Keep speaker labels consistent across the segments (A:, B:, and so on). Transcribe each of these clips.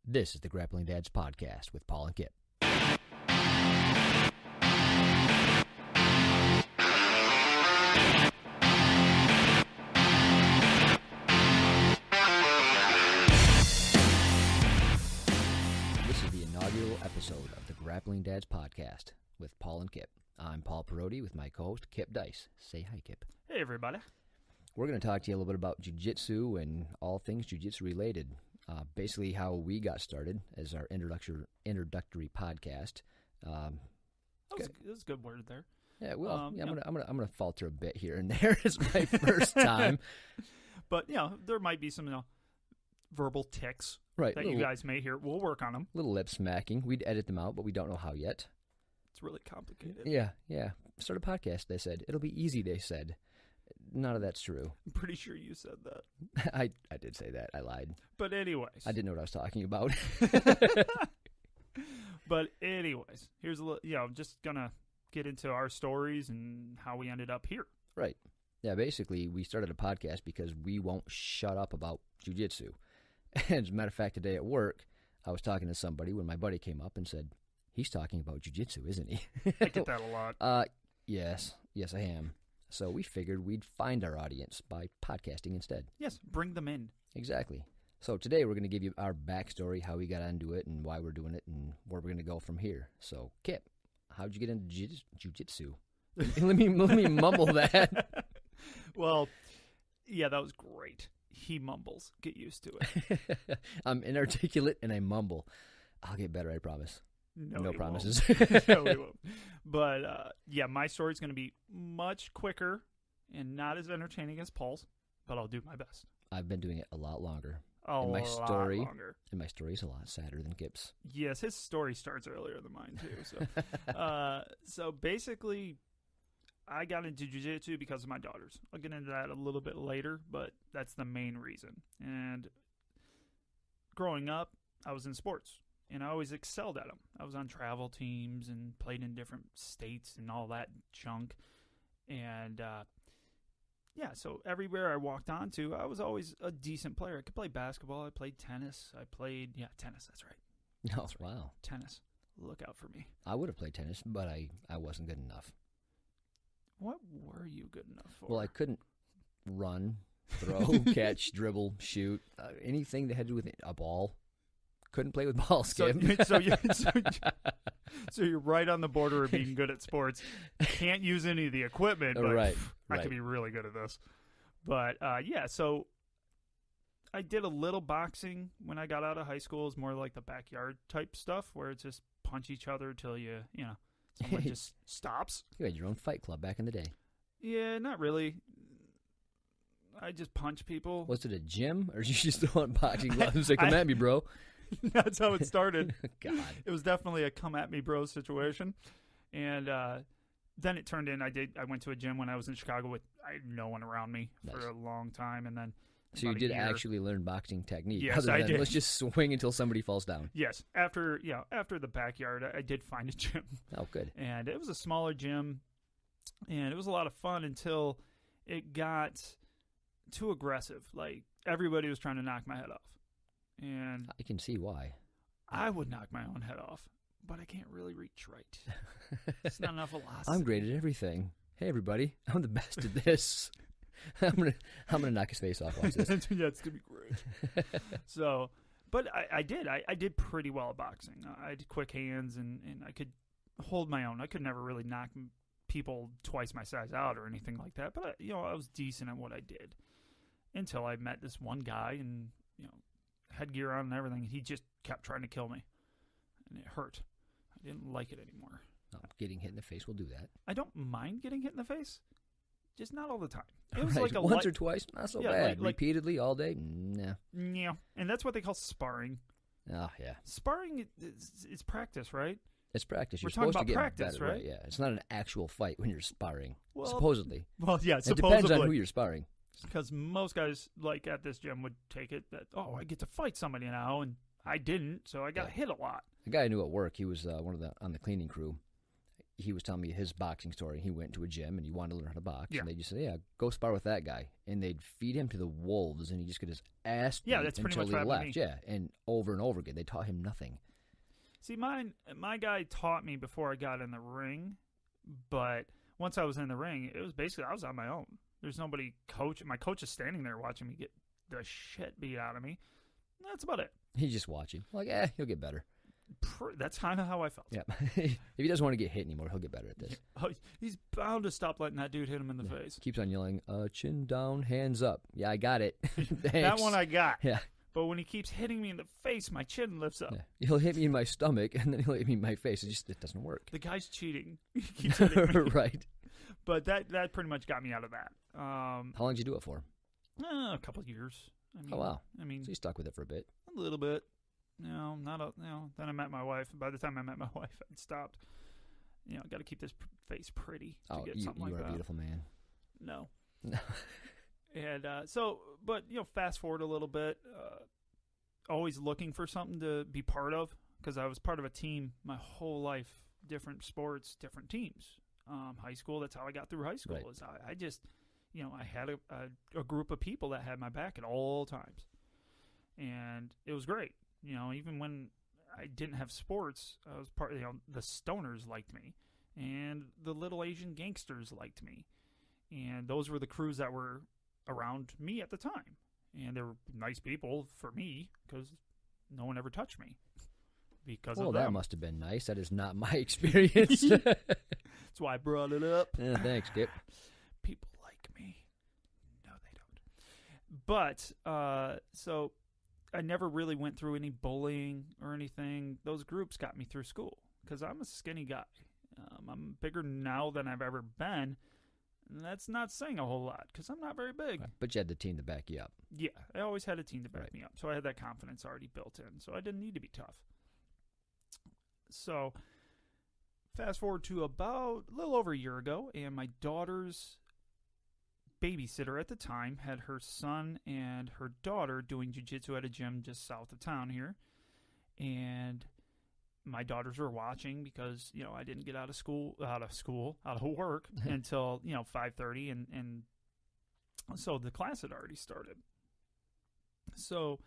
A: This is the Grappling Dads Podcast with Paul and Kip. This is the inaugural episode of the Grappling Dads Podcast with Paul and Kip. I'm Paul Perotti with my co-host Kip Dice. Say hi, Kip.
B: Hey, everybody.
A: We're going to talk to you a little bit about Jiu Jitsu and all things Jiu Jitsu related. Basically how we got started as our introductory podcast.
B: That was a good word there.
A: Yeah, well, I'm gonna falter a bit here and there. It's my first time,
B: but there might be some verbal tics that you guys may hear. We'll work on them.
A: Little lip smacking. We'd edit them out, but we don't know how yet.
B: It's really complicated.
A: Yeah. Start a podcast. They said it'll be easy. They said. None of that's true.
B: I'm pretty sure you said that.
A: I did say that. I lied.
B: But anyways.
A: I didn't know what I was talking about.
B: But anyways, here's a little, I'm just going to get into our stories and how we ended up here.
A: Right. Yeah, basically, we started a podcast because we won't shut up about jiu-jitsu. As a matter of fact, today at work, I was talking to somebody when my buddy came up and said, he's talking about jiu-jitsu, isn't he?
B: I get that a lot.
A: Yes, I am. So we figured we'd find our audience by podcasting instead.
B: Yes, bring them in.
A: Exactly. So today we're going to give you our backstory, how we got into it, and why we're doing it, and where we're going to go from here. So, Kip, how'd you get into jiu-jitsu? let me mumble that.
B: Well, yeah, that was great. He mumbles. Get used to it.
A: I'm inarticulate and I mumble. I'll get better, I promise. No promises.
B: No, we won't. But, my story's going to be much quicker and not as entertaining as Paul's, but I'll do my best.
A: I've been doing it a lot longer.
B: And my story's
A: a lot sadder than Kip's.
B: Yes, his story starts earlier than mine, too. So basically, I got into jiu-jitsu because of my daughters. I'll get into that a little bit later, but that's the main reason. And growing up, I was in sports. And I always excelled at them. I was on travel teams and played in different states and all that junk. And, so everywhere I walked onto, I was always a decent player. I could play basketball. I played tennis. Tennis, that's right.
A: Oh, wow.
B: Tennis. Look out for me.
A: I would have played tennis, but I wasn't good enough.
B: What were you good enough for?
A: Well, I couldn't run, throw, catch, dribble, shoot, anything that had to do with a ball. Couldn't play with balls, Skip.
B: So you're right on the border of being good at sports. Can't use any of the equipment, but
A: right.
B: I could be really good at this. But, so I did a little boxing when I got out of high school. It's more like the backyard type stuff where it's just punch each other till someone just stops.
A: You had your own fight club back in the day.
B: Yeah, not really. I just punch people.
A: Was it a gym or did you just want boxing gloves? Like, come at me, bro.
B: That's how it started.
A: God.
B: It was definitely a come at me bro situation. And then it turned in, I went to a gym when I was in Chicago with I had no one around me for a long time. And then
A: so you did actually learn boxing technique.
B: Yes, I did.
A: Let's just swing until somebody falls down.
B: Yes. After the backyard, I did find a gym.
A: Oh, good.
B: And it was a smaller gym. And it was a lot of fun until it got too aggressive. Like everybody was trying to knock my head off. And
A: I can see why.
B: I would knock my own head off, but I can't really reach right. It's not enough velocity.
A: I'm great at everything. Hey, everybody, I'm the best at this. I'm gonna knock his face off. Watch this.
B: Yeah, it's gonna be great. So, but I did pretty well at boxing. I had quick hands and I could hold my own. I could never really knock people twice my size out or anything like that. But I was decent at what I did until I met this one guy and headgear on and everything, and he just kept trying to kill me, and it hurt. I didn't like it anymore.
A: No, getting hit in the face will do that.
B: I don't mind getting hit in the face, just not all the time. It was
A: like once or twice, not so bad. Repeatedly all day, nah.
B: Yeah, and that's what they call sparring.
A: Oh yeah,
B: sparring is practice, right?
A: It's practice. You're
B: We're talking
A: supposed
B: about
A: to get
B: practice,
A: better,
B: right?
A: Yeah, it's not an actual fight when you're sparring.
B: Well,
A: supposedly.
B: Well, yeah,
A: it depends on who you're sparring.
B: Because most guys, like at this gym, would take it that, I get to fight somebody now, and I didn't, so I got hit a lot.
A: The guy I knew at work, he was on the cleaning crew. he was telling me his boxing story. He went to a gym and he wanted to learn how to box.
B: Yeah.
A: And they just said, yeah, go spar with that guy. And they'd feed him to the wolves, and he just got his ass beat
B: Yeah, that's pretty
A: until
B: much
A: he
B: what happened
A: left.
B: to me.
A: Yeah, and over again. They taught him nothing.
B: See, my guy taught me before I got in the ring, but once I was in the ring, it was basically I was on my own. There's nobody coach. My coach is standing there watching me get the shit beat out of me. That's about it.
A: He's just watching. Like, he'll get better.
B: That's kind of how I felt.
A: Yeah. If he doesn't want to get hit anymore, he'll get better at this.
B: Oh, he's bound to stop letting that dude hit him in the face.
A: Keeps on yelling, chin down, hands up. Yeah, I got it.
B: That one I got.
A: Yeah.
B: But when he keeps hitting me in the face, my chin lifts up.
A: Yeah. He'll hit me in my stomach, and then he'll hit me in my face. It doesn't work.
B: The guy's cheating. He keeps hitting me.
A: Right.
B: But that pretty much got me out of that.
A: How long did you do it for?
B: A couple of years. I mean,
A: Oh, wow.
B: I mean,
A: So you stuck with it for a bit.
B: a little bit. Then I met my wife. By the time I met my wife, I'd stopped. Got to keep this face pretty to get something like
A: you are
B: that.
A: a beautiful man.
B: No.
A: No.
B: And but fast forward a little bit. Always looking for something to be part of, because I was part of a team my whole life, different sports, different teams. High school, that's how I got through high school.
A: Right.
B: Is I just, I had a group of people that had my back at all times, and it was great. Even when I didn't have sports, I was part. The stoners liked me, and the little Asian gangsters liked me, and those were the crews that were around me at the time. And they were nice people for me, because no one ever touched me because of them.
A: Well, that must have been nice. That is not my experience.
B: That's why I brought it up.
A: Yeah, thanks, Skip.
B: People like me. No, they don't. But, so I never really went through any bullying or anything. Those groups got me through school, because I'm a skinny guy. I'm bigger now than I've ever been. And that's not saying a whole lot, because I'm not very big.
A: Right. But you had the team to back you up.
B: Yeah, I always had a team to back
A: Right.
B: me up. So I had that confidence already built in. So I didn't need to be tough. So fast forward to about a little over a year ago, and my daughter's babysitter at the time had her son and her daughter doing jiu-jitsu at a gym just south of town here. And my daughters were watching, because I didn't get out of work until 5:30, and so the class had already started. So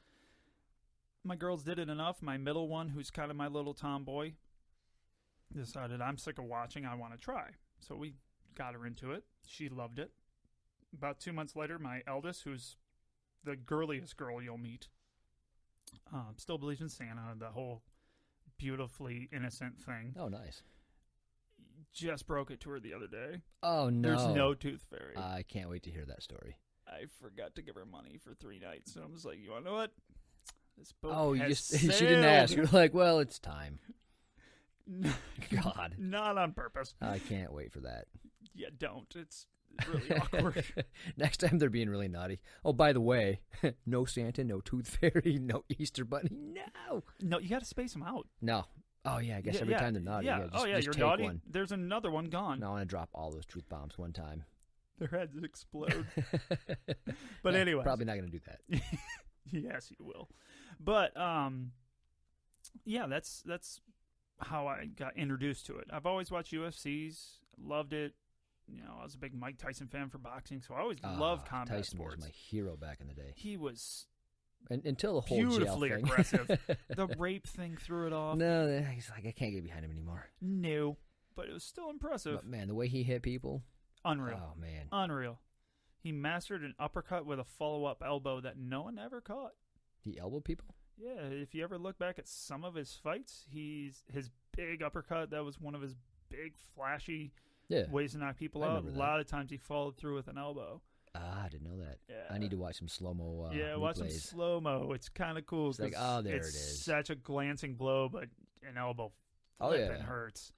B: my girls did it enough. My middle one, who's kind of my little tomboy, decided, I'm sick of watching, I want to try. So we got her into it. She loved it. About 2 months later, my eldest, who's the girliest girl you'll meet, still believes in Santa, the whole beautifully innocent thing.
A: Oh, nice.
B: Just broke it to her the other day.
A: Oh, no.
B: There's no tooth fairy.
A: I can't wait to hear that story.
B: I forgot to give her money for 3 nights. So I was like, you want to know what? This boat
A: She didn't ask. You're like, well, it's time.
B: No,
A: God.
B: Not on purpose.
A: I can't wait for that.
B: Yeah, don't. It's really awkward.
A: Next time they're being really naughty. Oh, by the way, no Santa, no Tooth Fairy, no Easter Bunny. No.
B: No, you got to space them out.
A: No. Oh, yeah, I guess every time they're naughty.
B: Yeah.
A: Just
B: you're
A: take
B: naughty.
A: one.
B: There's another one gone.
A: No, I want to drop all those truth bombs one time.
B: Their heads explode. But anyway.
A: Probably not going to do that.
B: Yes, you will. But, yeah, that's how I got introduced to it. I've always watched UFCs, loved it. I was a big Mike Tyson fan for boxing, so I always loved combat
A: Tyson
B: sports.
A: was my hero back in the day.
B: He was
A: until the whole
B: beautifully
A: jail thing.
B: aggressive. The rape thing threw it off.
A: No, he's like, I can't get behind him anymore.
B: No, but it was still impressive.
A: But, man, the way he hit people.
B: Unreal.
A: Oh, man.
B: Unreal. He mastered an uppercut with a follow-up elbow that no one ever caught.
A: He elbowed people?
B: Yeah, if you ever look back at some of his fights, his big uppercut, that was one of his big, flashy ways to knock people out. A lot of times he followed through with an elbow.
A: I didn't know that.
B: Yeah.
A: I need to watch some slow-mo replays.
B: Watch some slow-mo. It's kind of cool.
A: It's like, oh, there it is.
B: It's such a glancing blow, but an elbow hurts.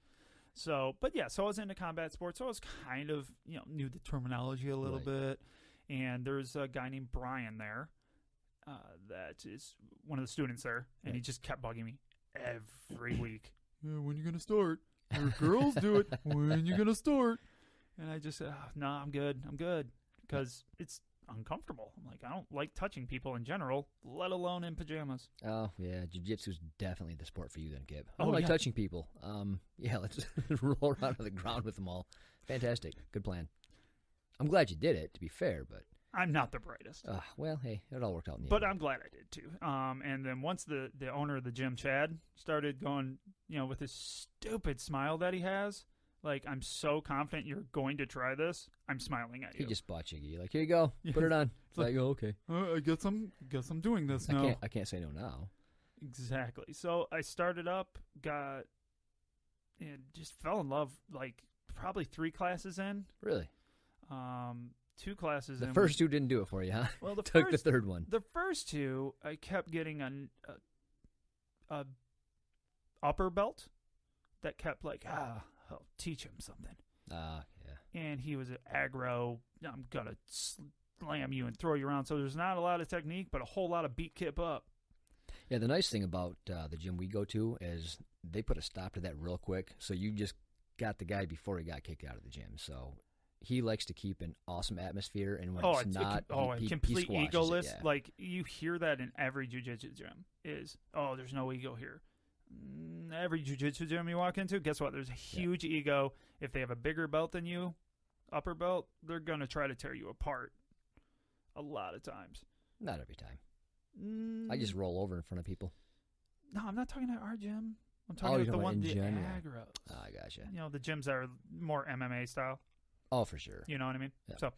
B: So, but yeah, so I was into combat sports. So I was kind of, knew the terminology a little bit. And there's a guy named Brian there that is one of the students there. And he just kept bugging me every week. When you going to start? Your girls do it. When you going to start? And I just said, no, I'm good. Because uncomfortable. I'm like, I don't like touching people in general, let alone in pajamas.
A: Oh, yeah. Jiu-jitsu's definitely the sport for you then, Kip. I
B: Oh,
A: don't like
B: yeah.
A: touching people. Yeah, let's roll around on the ground with them all. Fantastic. Good plan. I'm glad you did it, to be fair, but...
B: I'm not the brightest.
A: Well, hey, it all worked out in the
B: But
A: end.
B: I'm glad I did, too. And then once the owner of the gym, Chad, started going, with his stupid smile that he has, like, I'm so confident you're going to try this, I'm smiling at you.
A: He just bought Chiggy. Like, here you go. Put it on. It's like, oh, okay.
B: I guess I'm doing this now.
A: I can't say no now.
B: Exactly. So I started up, and just fell in love, like, probably 3 classes in.
A: Really?
B: 2 classes in.
A: The first 2 didn't do it for you, huh?
B: Well, the
A: Took the third one.
B: The first 2, I kept getting a upper belt that kept like, I'll teach him something.
A: Yeah.
B: And he was aggro. I'm gonna slam you and throw you around. So there's not a lot of technique, but a whole lot of beat Kip up.
A: Yeah, the nice thing about the gym we go to is they put a stop to that real quick. So you just got the guy before he got kicked out of the gym. So he likes to keep an awesome atmosphere, and when it's not,
B: a
A: he
B: complete
A: squashes
B: egoless.
A: it, yeah.
B: Like, you hear that in every jiu-jitsu gym is, there's no ego here. Every jiu-jitsu gym you walk into, guess what? There's a huge ego. If they have a bigger belt than you, upper belt, they're going to try to tear you apart a lot of times.
A: Not every time. I just roll over in front of people.
B: No, I'm not talking about our gym. I'm talking about the one, the aggros.
A: Oh, I gotcha.
B: The gyms that are more MMA style.
A: Oh, for sure.
B: You know what I mean?
A: Yeah.
B: So,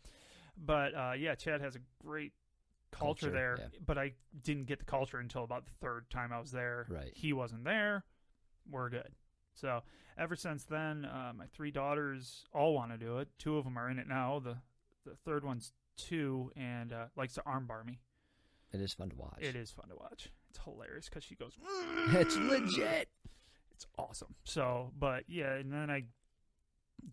B: but Chad has a great culture there, but I didn't get the culture until about the 3rd time I was there.
A: Right.
B: He wasn't there. We're good. So ever since then, my 3 daughters all want to do it. 2 of them are in it now. The 3rd one's 2 and likes to armbar me.
A: It is fun to watch.
B: It is fun to watch. It's hilarious because she goes,
A: it's legit.
B: It's awesome. So, but yeah, and then I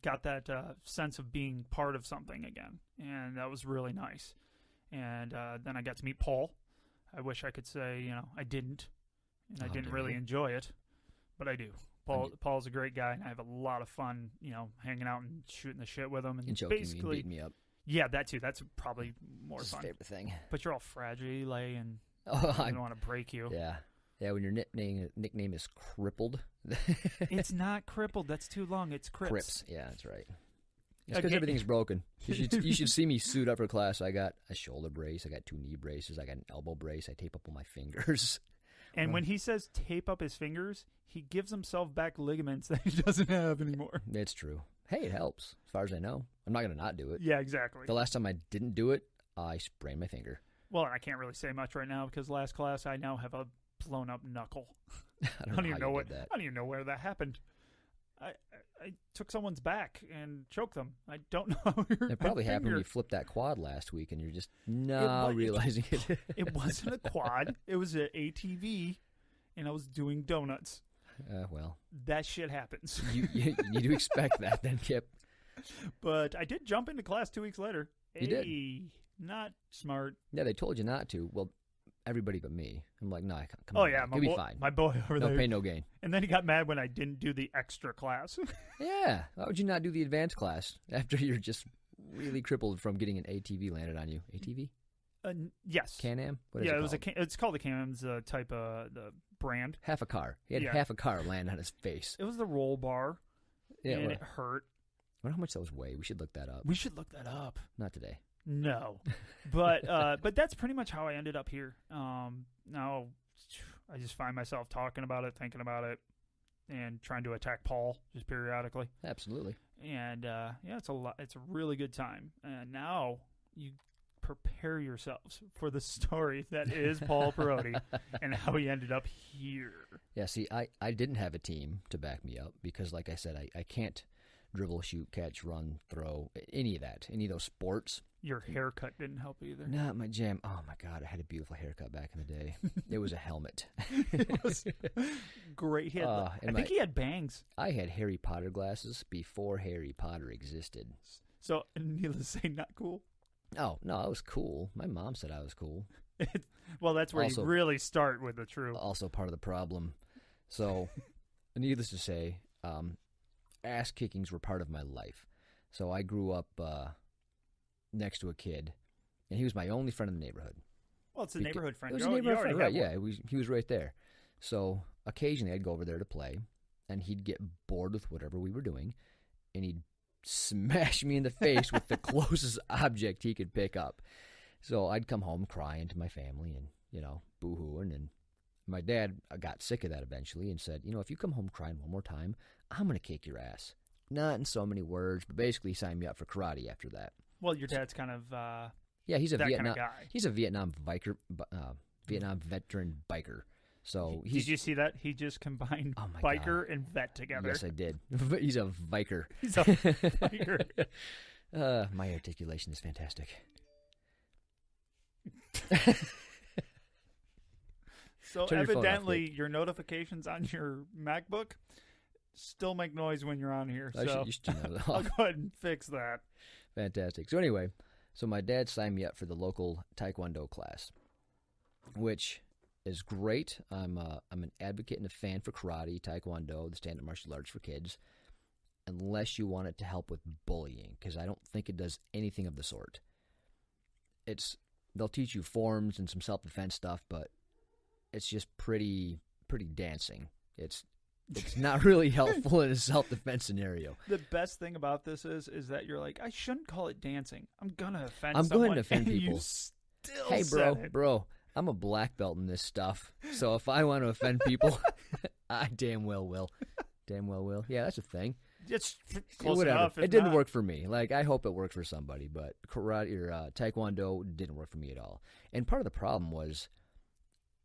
B: got that sense of being part of something again, and that was really nice. And then I got to meet Paul. I wish I could say, I didn't, and I didn't really enjoy it, but I do. Paul's a great guy, and I have a lot of fun, hanging out and shooting the shit with him. And
A: joking
B: basically,
A: me and beating me up.
B: Yeah, that too. That's probably more
A: That's
B: fun.
A: his favorite thing.
B: But you're all fragile, and I don't want to break you.
A: Yeah, when your nickname is Crippled.
B: It's not Crippled. That's too long. It's Crips.
A: Yeah, that's right. It's because everything's broken. You should see me suit up for class. I got a shoulder brace. I got 2 knee braces. I got an elbow brace. I tape up all my fingers.
B: And when he says tape up his fingers, he gives himself back ligaments that he doesn't have anymore.
A: It's true. Hey, it helps, as far as I know. I'm not going to not do it.
B: Yeah, exactly.
A: The last time I didn't do it, I sprained my finger.
B: Well, I can't really say much right now because last class I now have a blown up knuckle.
A: I don't even know
B: where that happened. I took someone's back and choked them. I don't know.
A: It probably happened when you flipped that quad last week and you're just realizing it.
B: It wasn't a quad. It was an ATV, and I was doing donuts.
A: Well,
B: that shit happens.
A: You need to expect that then, Kip.
B: But I did jump into class 2 weeks later.
A: You did.
B: Not smart.
A: Yeah, they told you not to. Well, everybody but me. I'm like, nah, come
B: on.
A: Oh, yeah,
B: you'll be
A: fine.
B: My boy over there.
A: No pain, no gain.
B: And then he got mad when I didn't do the extra class.
A: Yeah. Why would you not do the advanced class after you're just really crippled from getting an ATV landed on you? ATV?
B: Yes.
A: Can-Am? What is it called?
B: It's called the Can-Am's type of the brand.
A: Half a car. He had half a car land on his face.
B: It was the roll bar. Yeah, and it hurt.
A: I wonder how much those weigh. We should look that up.
B: We should look that up.
A: Not today.
B: No. But that's pretty much how I ended up here. Now I just find myself talking about it, thinking about it, and trying to attack Paul just periodically.
A: Absolutely.
B: And it's a lot. It's a really good time. And now you prepare yourselves for the story that is Paul Perotti and how he ended up here.
A: Yeah, see, I didn't have a team to back me up because, like I said, I can't dribble, shoot, catch, run, throw, any of that, any of those sports.
B: Your haircut didn't help either.
A: Not my jam. Oh, my God, I had a beautiful haircut back in the day. It was a helmet.
B: It was great. I think he had bangs.
A: I had Harry Potter glasses before Harry Potter existed.
B: So, needless to say, not cool?
A: Oh, no, I was cool. My mom said I was cool.
B: Well, that's where you really start with the truth.
A: Also part of the problem. So, needless to say, ass kickings were part of my life. So I grew up next to a kid And he was my only friend in the neighborhood.
B: Well, it's a neighborhood friend.
A: It was a neighborhood friend, right? Yeah, he was right there. So occasionally I'd go over there to play, and he'd get bored with whatever we were doing, and he'd smash me in the face with the closest object he could pick up. So I'd come home crying to my family and, boo-hooing. And my dad got sick of that eventually and said, if you come home crying one more time, I'm going to kick your ass. Not in so many words, but basically signed me up for karate after that.
B: Well, your dad's kind of
A: yeah, he's a
B: that
A: Vietnam
B: kind of guy.
A: He's a Vietnam veteran biker. So
B: did you see that? He just combined biker and vet together.
A: Yes, I did. He's a biker.
B: He's a biker.
A: My articulation is fantastic.
B: So evidently, your notifications on your MacBook still make noise when you're on here. So
A: you should know that.
B: I'll go ahead and fix that.
A: Fantastic. So anyway, my dad signed me up for the local Taekwondo class, which is great. I'm an advocate and a fan for karate, Taekwondo, the stand-up martial arts for kids, unless you want it to help with bullying, because I don't think it does anything of the sort. They'll teach you forms and some self-defense stuff, but it's just pretty dancing. It's not really helpful in a self-defense scenario.
B: The best thing about this is that you're like, I shouldn't call it dancing. I'm gonna offend
A: I'm
B: someone.
A: going to offend
B: and
A: people.
B: You still
A: hey,
B: said it.
A: bro, I'm a black belt in this stuff. So if I want to offend people, I damn well will. Yeah, that's a thing.
B: It's close
A: Whatever.
B: enough.
A: It didn't work for me. Like, I hope it worked for somebody, but karate or Taekwondo didn't work for me at all. And part of the problem was,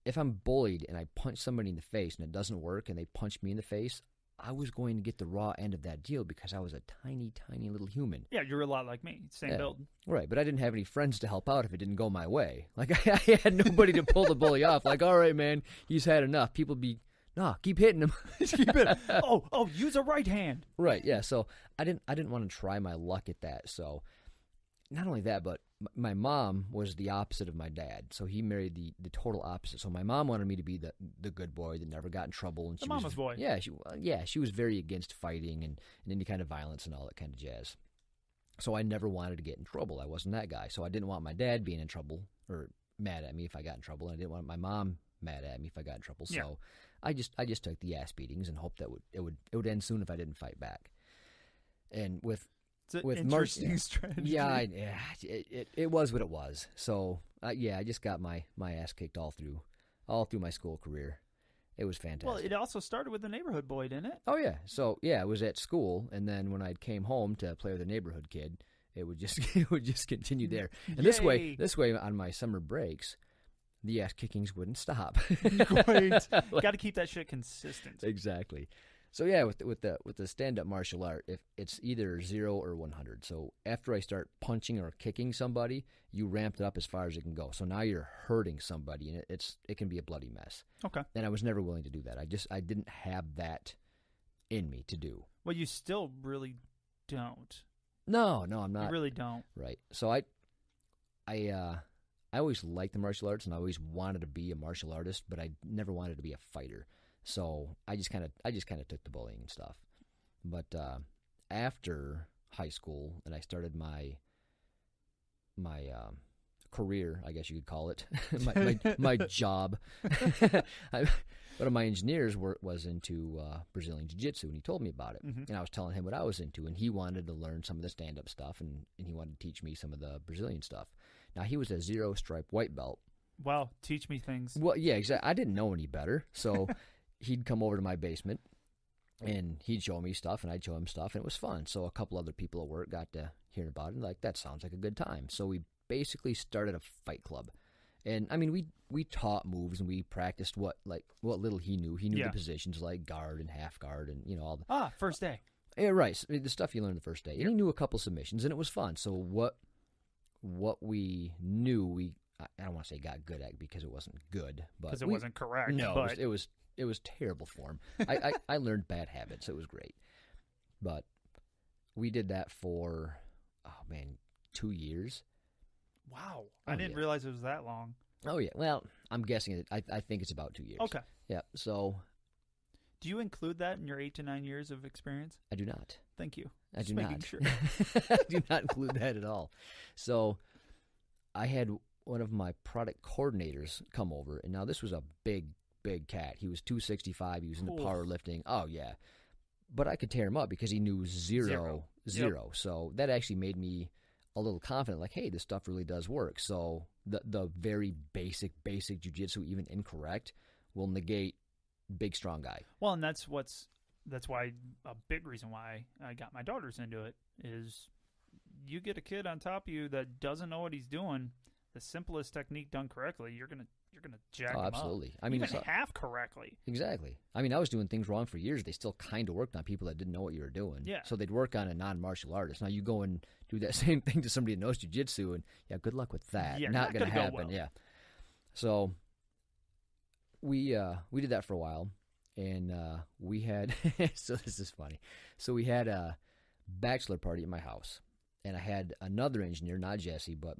A: if I'm bullied and I punch somebody in the face and it doesn't work and they punch me in the face, I was going to get the raw end of that deal because I was a tiny, tiny little human.
B: Yeah, you're a lot like me. Same build.
A: Right, but I didn't have any friends to help out if it didn't go my way. Like, I had nobody to pull the bully off. Like, all right, man, he's had enough. People keep hitting him.
B: Keep it. Oh, use a right hand.
A: Right, yeah. So I didn't want to try my luck at that. So not only that, but my mom was the opposite of my dad. So he married the total opposite. So my mom wanted me to be the good boy that never got in trouble. And
B: the mama's boy.
A: Yeah, she was very against fighting and any kind of violence and all that kind of jazz. So I never wanted to get in trouble. I wasn't that guy. So I didn't want my dad being in trouble or mad at me if I got in trouble. And I didn't want my mom mad at me if I got in trouble. So yeah. I just took the ass beatings and hoped that it would end soon if I didn't fight back. And with
B: interesting strategy.
A: Yeah, it was what it was. So I just got my ass kicked all through my school career. It was fantastic.
B: Well, it also started with the neighborhood boy, didn't it?
A: Oh yeah. So yeah, it was at school, and then when I came home to play with a neighborhood kid, it would just continue there. And this way on my summer breaks, the ass kickings wouldn't stop.
B: Great. Got to keep that shit consistent.
A: Exactly. So yeah, with the stand-up martial art, if it's either 0 or 100. So after I start punching or kicking somebody, you ramp it up as far as it can go. So now you're hurting somebody, and it can be a bloody mess.
B: Okay.
A: And I was never willing to do that. I didn't have that in me to do.
B: Well, you still really don't.
A: No, I'm not.
B: You really don't.
A: Right. So I always liked the martial arts, and I always wanted to be a martial artist, but I never wanted to be a fighter. So I just kind of took the bullying and stuff. But after high school, and I started my career, I guess you could call it, my job. One of my engineers was into Brazilian Jiu Jitsu, and he told me about it. Mm-hmm. And I was telling him what I was into, and he wanted to learn some of the stand-up stuff, and he wanted to teach me some of the Brazilian stuff. Now, he was a 0-stripe white belt.
B: Wow, teach me things.
A: Well, yeah, exactly. I didn't know any better, so he'd come over to my basement, and he'd show me stuff, and I'd show him stuff, and it was fun. So a couple other people at work got to hear about it, and like, that sounds like a good time. So we basically started a fight club. And, I mean, we taught moves, and we practiced what little he knew. He knew the positions like guard and half guard and, all the...
B: first day.
A: Yeah, right. So the stuff you learned the first day. And he knew a couple submissions, and it was fun. So what we knew, I don't want to say got good at because it wasn't good. Because
B: it wasn't correct.
A: No,
B: but...
A: it was terrible form. I learned bad habits. So it was great. But we did that for, 2 years.
B: Wow. I didn't realize it was that long.
A: Oh, yeah. Well, I'm guessing I think it's about 2 years.
B: Okay.
A: Yeah. So.
B: Do you include that in your 8 to 9 years of experience?
A: I do not.
B: Thank you.
A: I do
B: making
A: not.
B: Sure.
A: I do not include that at all. So I had one of my product coordinators come over, and now this was a big cat. He was 265. He was into powerlifting. Oh, yeah. But I could tear him up because he knew zero. Yep. So that actually made me a little confident, like, hey, this stuff really does work. So the very basic jiu-jitsu, even incorrect, will negate big, strong guy.
B: Well, and that's why a big reason why I got my daughters into it is you get a kid on top of you that doesn't know what he's doing. The simplest technique done correctly, you're gonna jack them
A: absolutely.
B: up.
A: I mean,
B: even half correctly.
A: Exactly. I mean, I was doing things wrong for years. They still kind of worked on people that didn't know what you were doing.
B: Yeah.
A: So they'd work on a non-martial artist. Now you go and do that same thing to somebody that knows jiu-jitsu, and good luck with that.
B: Yeah,
A: not gonna happen.
B: Go well.
A: Yeah. So we did that for a while, and we had so this is funny. So we had a bachelor party at my house, and I had another engineer, not Jesse, but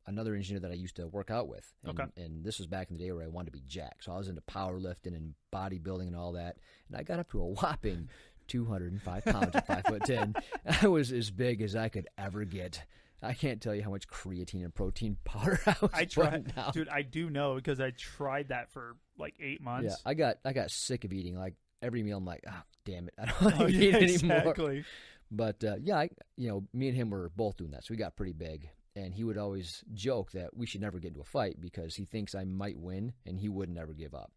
A: another engineer that I used to work out with. And this was back in the day where I wanted to be jacked. So I was into powerlifting and bodybuilding and all that. And I got up to a whopping 205 pounds at 5'10". I was as big as I could ever get. I can't tell you how much creatine and protein powder I tried.
B: Dude, I do know because I tried that for like 8 months.
A: Yeah, I got sick of eating. Like every meal, I'm like, oh, damn it, I don't want to eat anymore.
B: Exactly.
A: But me and him were both doing that, so we got pretty big. And he would always joke that we should never get into a fight because he thinks I might win, and he would never give up.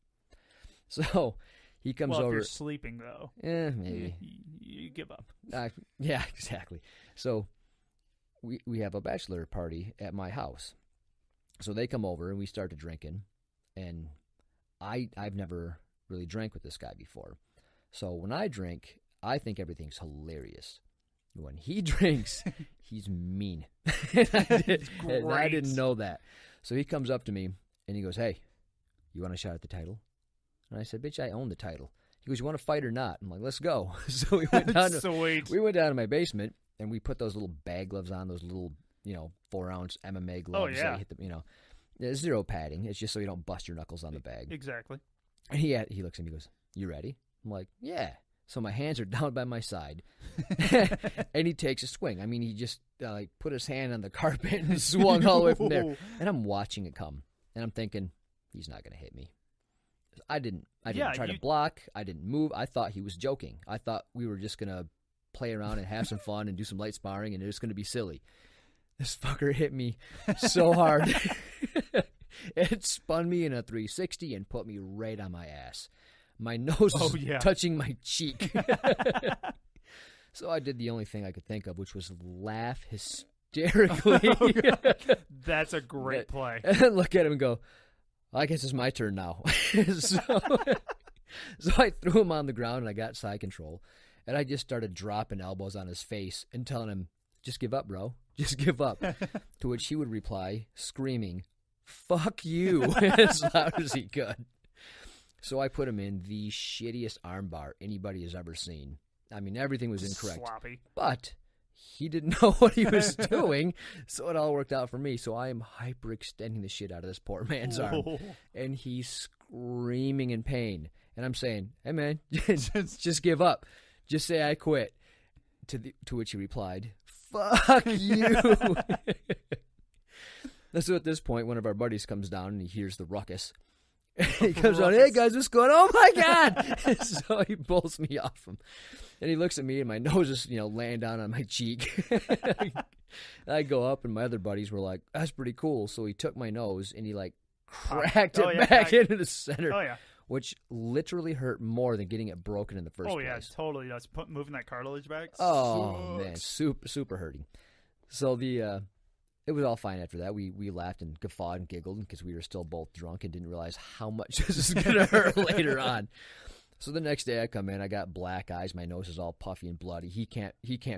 A: So he comes over.
B: If you're sleeping, though.
A: Maybe.
B: You give up.
A: Yeah, exactly. So we have a bachelor party at my house. So they come over, and we started drinking. And I've never really drank with this guy before. So when I drink, I think everything's hilarious. When he drinks, he's mean. And I didn't know that. So he comes up to me, and he goes, hey, you want a shot at the title? And I said, bitch, I own the title. He goes, you want to fight or not? I'm like, let's go. So we went down to my basement, and we put those little bag gloves on, those little, 4-ounce MMA gloves.
B: Oh, yeah.
A: That hit the, there's zero padding. It's just so you don't bust your knuckles on the bag.
B: Exactly.
A: And he looks at me and goes, you ready? I'm like, yeah. So my hands are down by my side, and he takes a swing. I mean, he just put his hand on the carpet and swung all the way from there. And I'm watching it come, and I'm thinking, he's not going to hit me. I didn't try to block. I didn't move. I thought he was joking. I thought we were just going to play around and have some fun and do some light sparring, and it was going to be silly. This fucker hit me so hard. It spun me in a 360 and put me right on my ass. My nose was touching my cheek. So I did the only thing I could think of, which was laugh hysterically.
B: That's a great play.
A: And then look at him and go, I guess it's my turn now. So I threw him on the ground, and I got side control. And I just started dropping elbows on his face and telling him, just give up, bro. Just give up. To which he would reply, screaming, fuck you, as loud as he could. So I put him in the shittiest armbar anybody has ever seen. I mean, everything was incorrect.
B: Sloppy.
A: But he didn't know what he was doing, so it all worked out for me. So I am hyperextending the shit out of this poor man's arm. And he's screaming in pain. And I'm saying, hey, man, just give up. Just say I quit. To which he replied, fuck you. So at this point, one of our buddies comes down, and he hears the ruckus. He comes on, hey guys, what's going on? Oh my God. So he pulls me off him. And he looks at me, and my nose is, laying down on my cheek. I go up, and my other buddies were like, that's pretty cool. So he took my nose, and he cracked it back into the center.
B: Oh, yeah.
A: Which literally hurt more than getting it broken in the first place.
B: Oh, yeah, totally. That's moving that cartilage back.
A: Oh, man, super hurting. So it was all fine after that. We laughed and guffawed and giggled because we were still both drunk and didn't realize how much this was going to hurt later on. So the next day I come in, I got black eyes, my nose is all puffy and bloody. He can't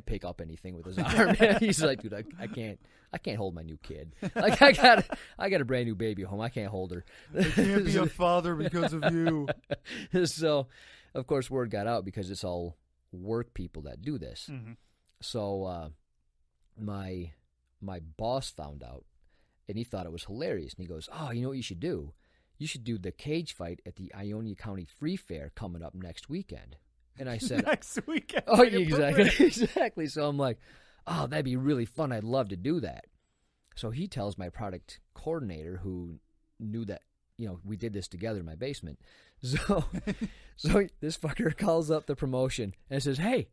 A: pick up anything with his arm. He's like, dude, I can't hold my new kid. Like I got a brand new baby at home. I can't hold her.
B: I can't be a father because of you.
A: So, of course, word got out because it's all work people that do this.
B: Mm-hmm.
A: So my boss found out, and he thought it was hilarious. And he goes, oh, you know what you should do? You should do the cage fight at the Ionia County Free Fair coming up next weekend. And I said,
B: next weekend?
A: Oh, exactly. So I'm like, oh, that'd be really fun. I'd love to do that. So he tells my product coordinator, who knew that, we did this together in my basement. So this fucker calls up the promotion and says, "Hey,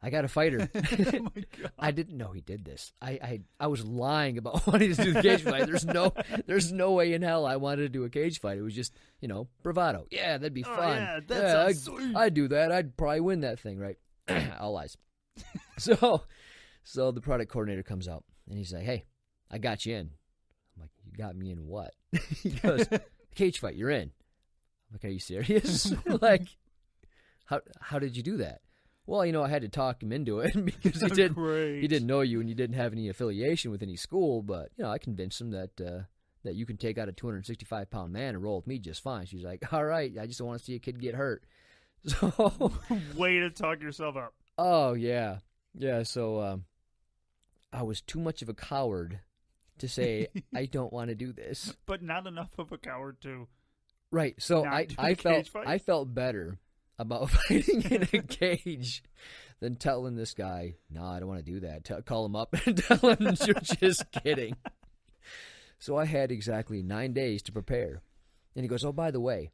A: I got a fighter."
B: Oh my God.
A: I didn't know he did this. I was lying about wanting to do the cage fight. There's no way in hell I wanted to do a cage fight. It was just, bravado. Yeah, that'd be fun.
B: Yeah, that sounds sweet.
A: I'd do that. I'd probably win that thing, right? All lies. So the product coordinator comes out and he's like, "Hey, I got you in." I'm like, "You got me in what?" He goes, "Cage fight, you're in." I'm like, "Are you serious?" Like, how did you do that? Well, I had to talk him into it because he didn't know you and you didn't have any affiliation with any school. But I convinced him that you can take out a 265-pound man and roll with me just fine. She's like, "All right, I just don't want to see a kid get hurt." So,
B: way to talk yourself up.
A: Oh yeah. So I was too much of a coward to say I don't want to do this,
B: but not enough of a coward to.
A: Right. So I felt better about fighting in a cage than telling this guy, "No, I don't want to do that." Call him up and tell him you're just kidding. So I had exactly 9 days to prepare. And he goes, "Oh, by the way,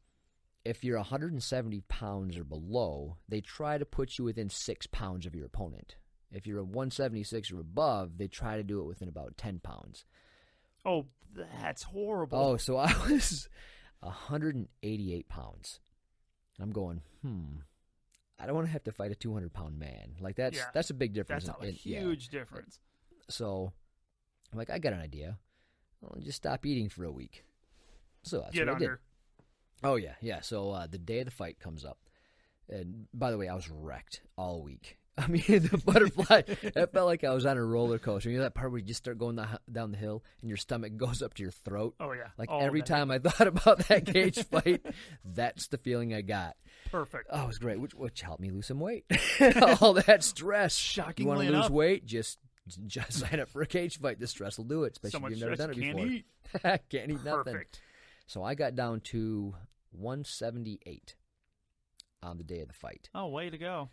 A: if you're 170 pounds or below, they try to put you within 6 pounds of your opponent. If you're a 176 or above, they try to do it within about 10 pounds.
B: Oh, that's horrible.
A: Oh, so I was 188 pounds. I'm going, I don't want to have to fight a 200-pound man. Like, that's a big difference.
B: That's a huge difference.
A: So I'm like, I got an idea. I'll just stop eating for a week. So that's
B: Get
A: what
B: under.
A: I did. Oh, yeah. So the day of the fight comes up. And by the way, I was wrecked all week. I mean, the butterfly, it felt like I was on a roller coaster. You know that part where you just start going down the hill and your stomach goes up to your throat?
B: Oh, yeah.
A: Like every time I thought about that cage fight, that's the feeling I got.
B: Perfect.
A: Oh, it was great, which helped me lose some weight. All that stress.
B: Shockingly
A: you want to
B: enough.
A: lose weight? Just sign up for a cage fight. The stress will do it, especially if you've never done it before.
B: Eat.
A: Can't eat nothing.
B: Perfect.
A: So I got down to 178 on the day of the fight.
B: Oh, way to go.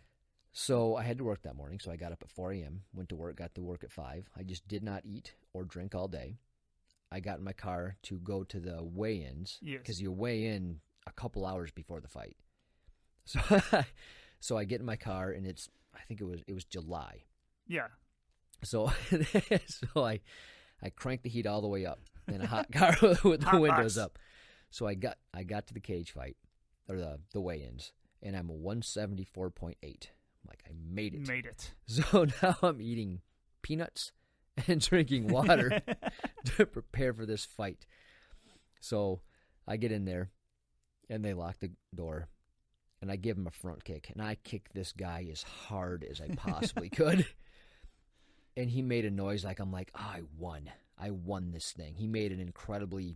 A: So I had to work that morning, so I got up at 4 a.m., went to work, got to work at 5. I just did not eat or drink all day. I got in my car to go to the weigh-ins, because you weigh in a couple hours before the fight. So I get in my car, and I think it was July.
B: Yeah.
A: So I cranked the heat all the way up in a hot car with the windows up. So I got to the cage fight, or the weigh-ins, and I'm a 174.8. Like, I made it. So now I'm eating peanuts and drinking water to prepare for this fight. So I get in there, and they lock the door, and I give him a front kick, and I kick this guy as hard as I possibly could. And he made a noise like, I'm like, I won this thing. He made an incredibly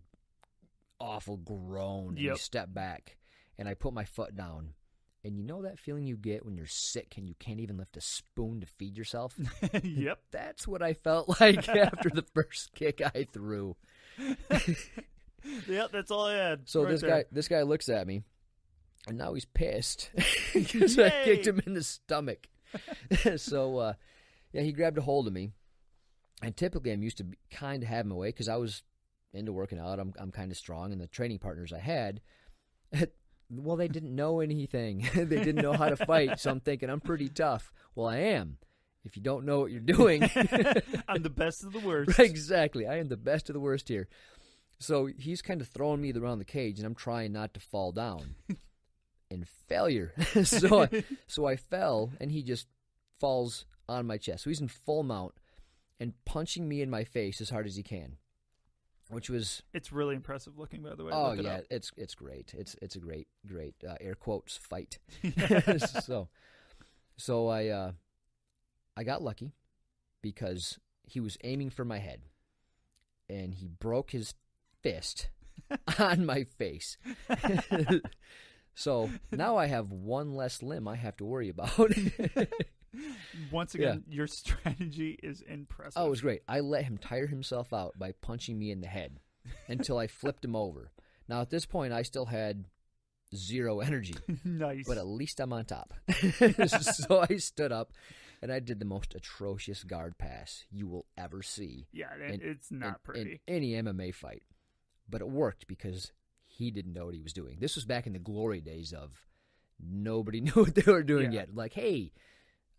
A: awful groan, and he stepped back, and I put my foot down. And you know that feeling you get when you're sick and you can't even lift a spoon to feed yourself?
B: Yep.
A: That's what I felt like after the first kick I threw.
B: Yep, that's all I had.
A: So this guy looks at me, and now he's pissed because I kicked him in the stomach. So, he grabbed a hold of me. And typically I'm used to kind of having my way because I was into working out. I'm kind of strong, and the training partners I had, well, they didn't know anything. They didn't know how to fight, so I'm thinking I'm pretty tough. Well, I am. If you don't know what you're doing.
B: I'm the best of the worst.
A: Right, exactly. I am the best of the worst here. So he's kind of throwing me around the cage, and I'm trying not to fall down. And failure. So I fell, and he just falls on my chest. So he's in full mount and punching me in my face as hard as he can. Which was...
B: It's really impressive looking, by the way.
A: Oh, yeah, it's great. It's a great air quotes fight. So I got lucky because he was aiming for my head, and he broke his fist on my face. So now I have one less limb I have to worry about.
B: Once again, your strategy is impressive.
A: Oh, it was great. I let him tire himself out by punching me in the head until I flipped him over. Now, at this point, I still had zero energy.
B: Nice.
A: But at least I'm on top. So I stood up, And I did the most atrocious guard pass you will ever see.
B: Yeah, it's not pretty.
A: In any MMA fight. But it worked because he didn't know what he was doing. This was back in the glory days of nobody knew what they were doing yet. Like, hey,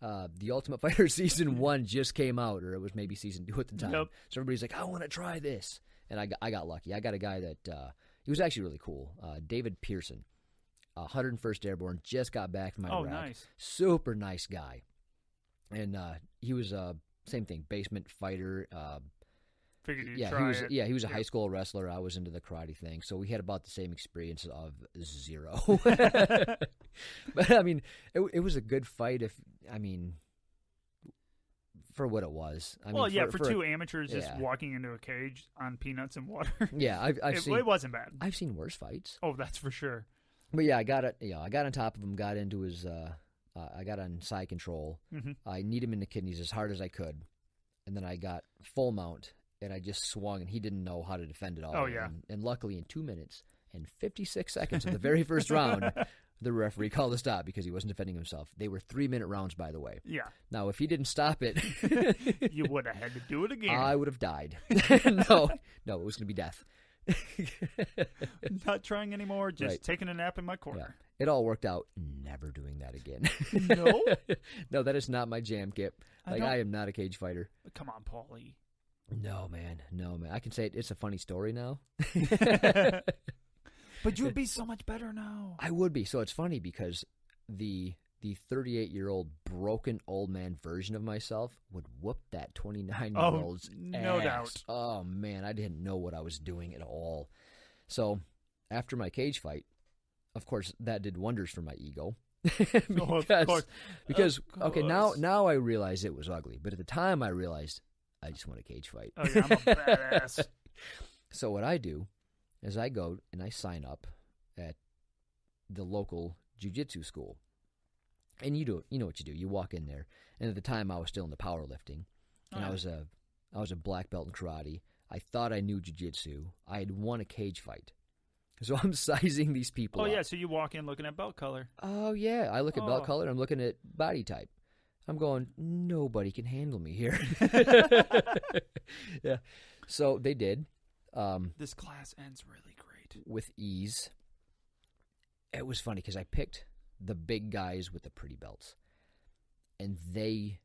A: the Ultimate Fighter Season 1 just came out, or it was maybe Season 2 at the time.
B: Yep.
A: So everybody's like, I want to try this. And I got lucky. I got a guy that, he was actually really cool. David Pearson, 101st Airborne, just got back from Iraq.
B: Oh, nice.
A: Super nice guy. And he was, same thing, basement fighter.
B: Figured you'd try it.
A: He was a high school wrestler. I was into the karate thing. So we had about the same experience of 0. But, I mean, it was a good fight for what it was.
B: For two amateurs just walking into a cage on peanuts and water.
A: Yeah,
B: it wasn't bad.
A: I've seen worse fights.
B: Oh, that's for sure.
A: But yeah, I got on top of him, got into his, I got on side control.
B: Mm-hmm.
A: I kneed him in the kidneys as hard as I could. And then I got full mount, and I just swung, and he didn't know how to defend it all.
B: Oh, yeah.
A: And luckily, in 2 minutes and 56 seconds of the very first round, the referee called a stop because he wasn't defending himself. They were 3-minute rounds, by the way.
B: Yeah.
A: Now, if he didn't stop it...
B: you would have had to do it again.
A: I would have died. No, it was going to be death.
B: Not trying anymore, just taking a nap in my corner.
A: Yeah. It all worked out. Never doing that again.
B: No?
A: No, that is not my jam, Kip. I am not a cage fighter.
B: Come on, Paulie.
A: No, man. I can say it's a funny story now.
B: But you would be so much better now.
A: I would be. So it's funny because the 38-year-old broken old man version of myself would whoop that 29-year-old's
B: no
A: ass.
B: doubt.
A: Oh, man, I didn't know what I was doing at all. So after my cage fight, of course, that did wonders for my ego. because okay, now I realize it was ugly. But at the time, I realized I just want a cage fight.
B: Oh, yeah, I'm a badass.
A: So what I do is I go and I sign up at the local jiu-jitsu school. And you know what you do. You walk in there. And at the time, I was still in the powerlifting. And I was a black belt in karate. I thought I knew jiu-jitsu. I had won a cage fight. So I'm sizing these people up.
B: Oh, yeah, so you walk in looking at belt color.
A: Oh, yeah. I look at belt color. I'm looking at body type. I'm going, nobody can handle me here. Yeah. So they did.
B: This class ends really great.
A: With ease. It was funny because I picked the big guys with the pretty belts. And they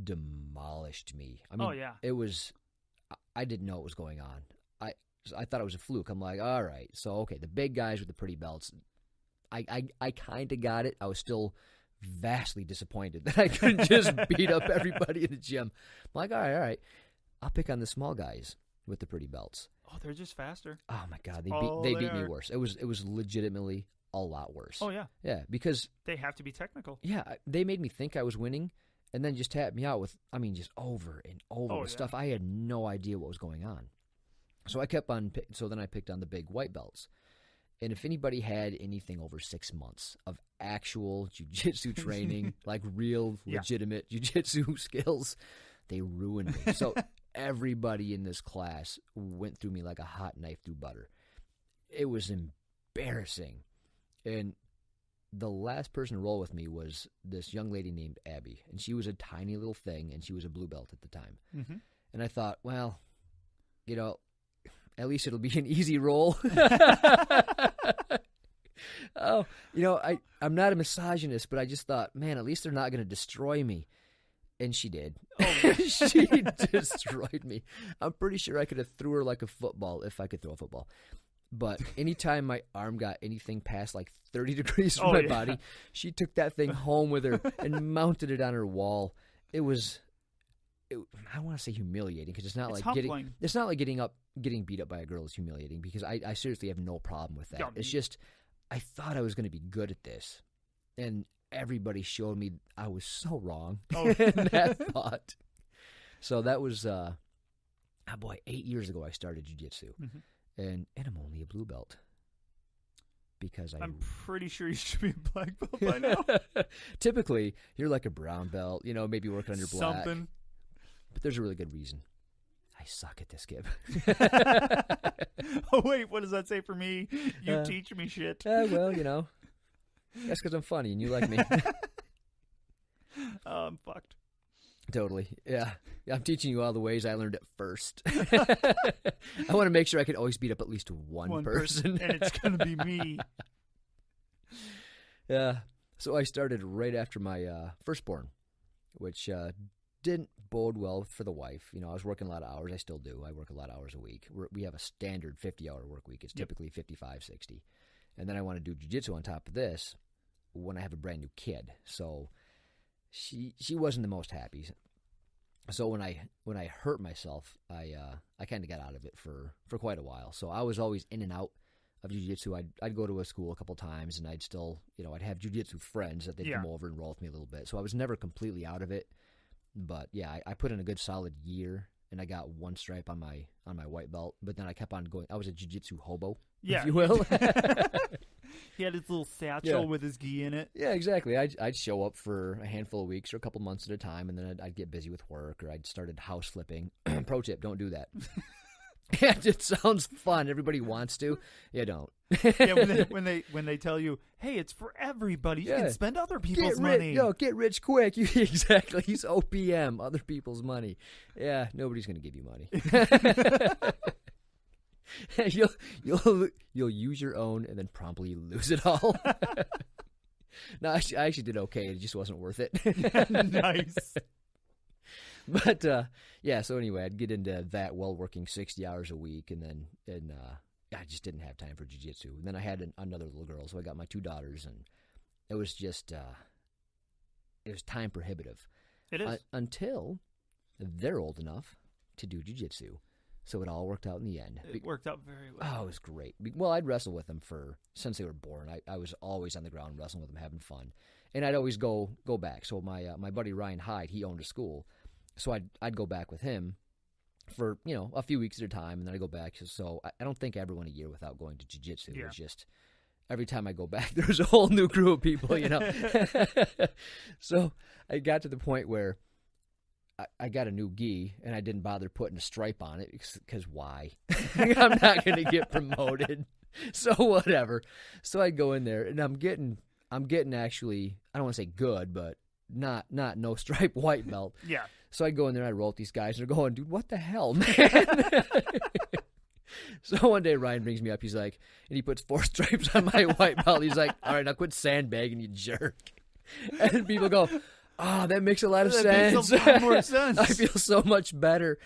A: demolished me. I mean, it was, I didn't know what was going on. I thought it was a fluke. I'm like, all right. So, okay, the big guys with the pretty belts, I kind of got it. I was still vastly disappointed that I couldn't just beat up everybody in the gym. I'm like, all right. I'll pick on the small guys with the pretty belts.
B: Oh, they're just faster.
A: Oh, my God. They beat me worse. It was legitimately a lot worse.
B: Oh, yeah.
A: Yeah, because...
B: they have to be technical.
A: Yeah, they made me think I was winning and then just tapped me out with, just over and over with stuff. I had no idea what was going on. So I kept on, then I picked on the big white belts. And if anybody had anything over 6 months of actual jiu-jitsu training, like real, legitimate jiu-jitsu skills, they ruined me. So everybody in this class went through me like a hot knife through butter. It was embarrassing. And the last person to roll with me was this young lady named Abby. And she was a tiny little thing, and she was a blue belt at the time.
B: Mm-hmm.
A: And I thought, well, at least it'll be an easy roll. I'm not a misogynist, but I just thought, man, at least they're not going to destroy me. And she did. Oh. She destroyed me. I'm pretty sure I could have threw her like a football if I could throw a football. But anytime my arm got anything past like 30 degrees from my body, she took that thing home with her and mounted it on her wall. I don't want to say humiliating because it's not like getting beat up by a girl is humiliating because I seriously have no problem with that. It's just I thought I was going to be good at this, and everybody showed me I was so wrong in that thought. So that was 8 years ago I started jiu-jitsu, and I'm only a blue belt because I'm
B: pretty sure you should be a black belt by now.
A: Typically, you're like a brown belt, maybe working on your black.
B: Something.
A: But there's a really good reason. I suck at this, Gib.
B: Oh, wait, what does that say for me? You teach me shit.
A: Well, that's because I'm funny and you like me.
B: I'm fucked.
A: Totally. Yeah. I'm teaching you all the ways I learned it first. I want to make sure I can always beat up at least one person.
B: And it's going to be me.
A: Yeah. So I started right after my firstborn, which didn't bode well for the wife. I was working a lot of hours. I still do. I work a lot of hours a week. We have a standard 50-hour work week. It's typically 55, 60. And then I want to do jiu-jitsu on top of this when I have a brand new kid. So she wasn't the most happy. So when I hurt myself, I kind of got out of it for quite a while. So I was always in and out of jiu-jitsu. I'd go to a school a couple times, and I'd still, I'd have jiu-jitsu friends that they'd come over and roll with me a little bit. So I was never completely out of it. But yeah, I put in a good solid year, and I got one stripe on my white belt. But then I kept on going. I was a jiu-jitsu hobo, if you will.
B: He had his little satchel with his gi in it.
A: Yeah, exactly. I'd show up for a handful of weeks or a couple months at a time, and then I'd get busy with work, or I'd started house flipping. Pro tip, don't do that. It sounds fun. Everybody wants to. You don't.
B: when they tell you, hey, it's for everybody. You can spend other people's money.
A: Get rich quick. Exactly. He's OPM, other people's money. Yeah, nobody's going to give you money. You'll use your own and then promptly lose it all. No, I actually did okay. It just wasn't worth it.
B: Nice.
A: But so anyway, I'd get into that while working 60 hours a week, and I just didn't have time for jiu-jitsu. And then I had another little girl, so I got my 2 daughters, and it was just it was time prohibitive.
B: It is
A: until they're old enough to do jiu-jitsu. So it all worked out in the end.
B: It worked out very well.
A: Oh, it was great. Well, I'd wrestle with them since they were born. I was always on the ground wrestling with them, having fun. And I'd always go back. So my buddy Ryan Hyde, he owned a school. So I'd go back with him for, a few weeks at a time, and then I'd go back. So I don't think I ever went a year without going to jiu-jitsu.
B: Yeah.
A: It's just every time I go back, there's a whole new crew of people, So I got to the point where I got a new gi, and I didn't bother putting a stripe on it because why? I'm not going to get promoted, so whatever. So I go in there, and I'm getting actually, I don't want to say good, but not no stripe white belt.
B: Yeah.
A: So I go in there, and I roll with these guys, and they're going, dude, what the hell, man? So one day Ryan brings me up, he's like, and he puts 4 stripes on my white belt. He's like, all right, now quit sandbagging, you jerk. And people go, oh, that makes a lot of sense.
B: Makes a lot more sense.
A: I feel so much better.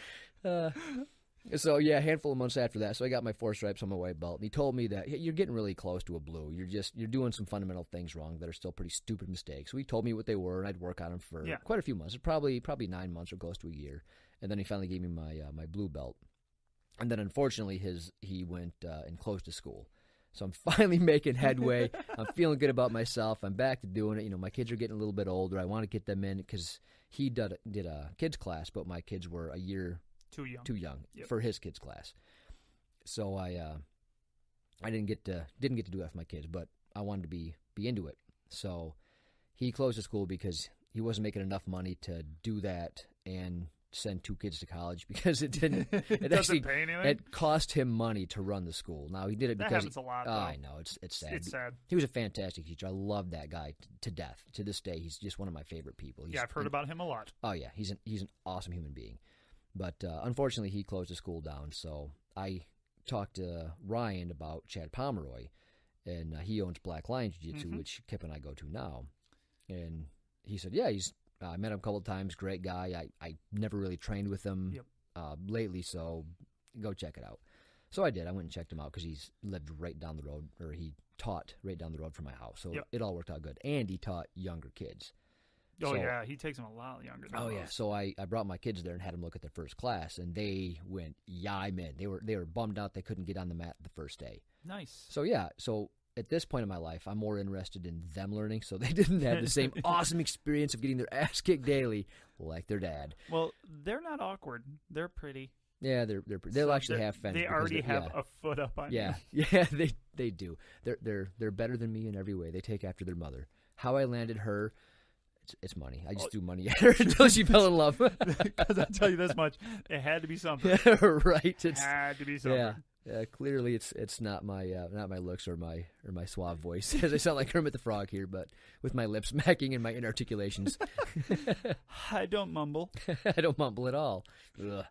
A: So, yeah, a handful of months after that, so I got my 4 stripes on my white belt. And he told me that you're getting really close to a blue. You're doing some fundamental things wrong that are still pretty stupid mistakes. So he told me what they were, and I'd work on them for quite a few months. Probably 9 months or close to a year. And then he finally gave me my blue belt. And then, unfortunately, he went and closed his school. So I'm finally making headway. I'm feeling good about myself. I'm back to doing it. My kids are getting a little bit older. I want to get them in because he did a kids class, but my kids were a year too young for his kids class. So I didn't get to do that for my kids, but I wanted to be into it. So he closed the school because he wasn't making enough money to do that and send 2 kids to college because it didn't. It
B: doesn't pay anything.
A: It cost him money to run the school. Now he did it because
B: that happens a lot. Though.
A: I know it's sad.
B: It's sad.
A: He was a fantastic teacher. I love that guy to death. To this day, he's just one of my favorite people.
B: I've heard about him a lot.
A: Oh yeah, he's an awesome human being. But unfortunately, he closed the school down. So I talked to Ryan about Chad Pomeroy, and he owns Black Lion Jiu-Jitsu, which Kip and I go to now. And he said, yeah, I met him a couple of times. Great guy. I never really trained with him lately, so go check it out. So I did. I went and checked him out because he lived right down the road, or he taught right down the road from my house. So it all worked out good. And he taught younger kids.
B: Oh, yeah. He takes them a lot younger than most.
A: Yeah. So I brought my kids there and had them look at their first class, and they went, yeah, I'm in. They were bummed out they couldn't get on the mat the first day.
B: Nice.
A: So, yeah. So at this point in my life, I'm more interested in them learning, so they didn't have the same awesome experience of getting their ass kicked daily like their dad.
B: Well, they're not awkward. They're pretty.
A: Yeah, they'll actually have fans.
B: They already have a foot up on you.
A: Yeah, they do. They're better than me in every way. They take after their mother. How I landed her, it's money. I just threw money at her until she fell in love.
B: Because I'll tell you this much, it had to be something.
A: Right.
B: It had to be something.
A: Yeah. Clearly, it's not my looks or my suave voice, as I sound like Kermit the Frog here, but with my lips smacking and my inarticulations.
B: I don't mumble.
A: I don't mumble at all. Ugh.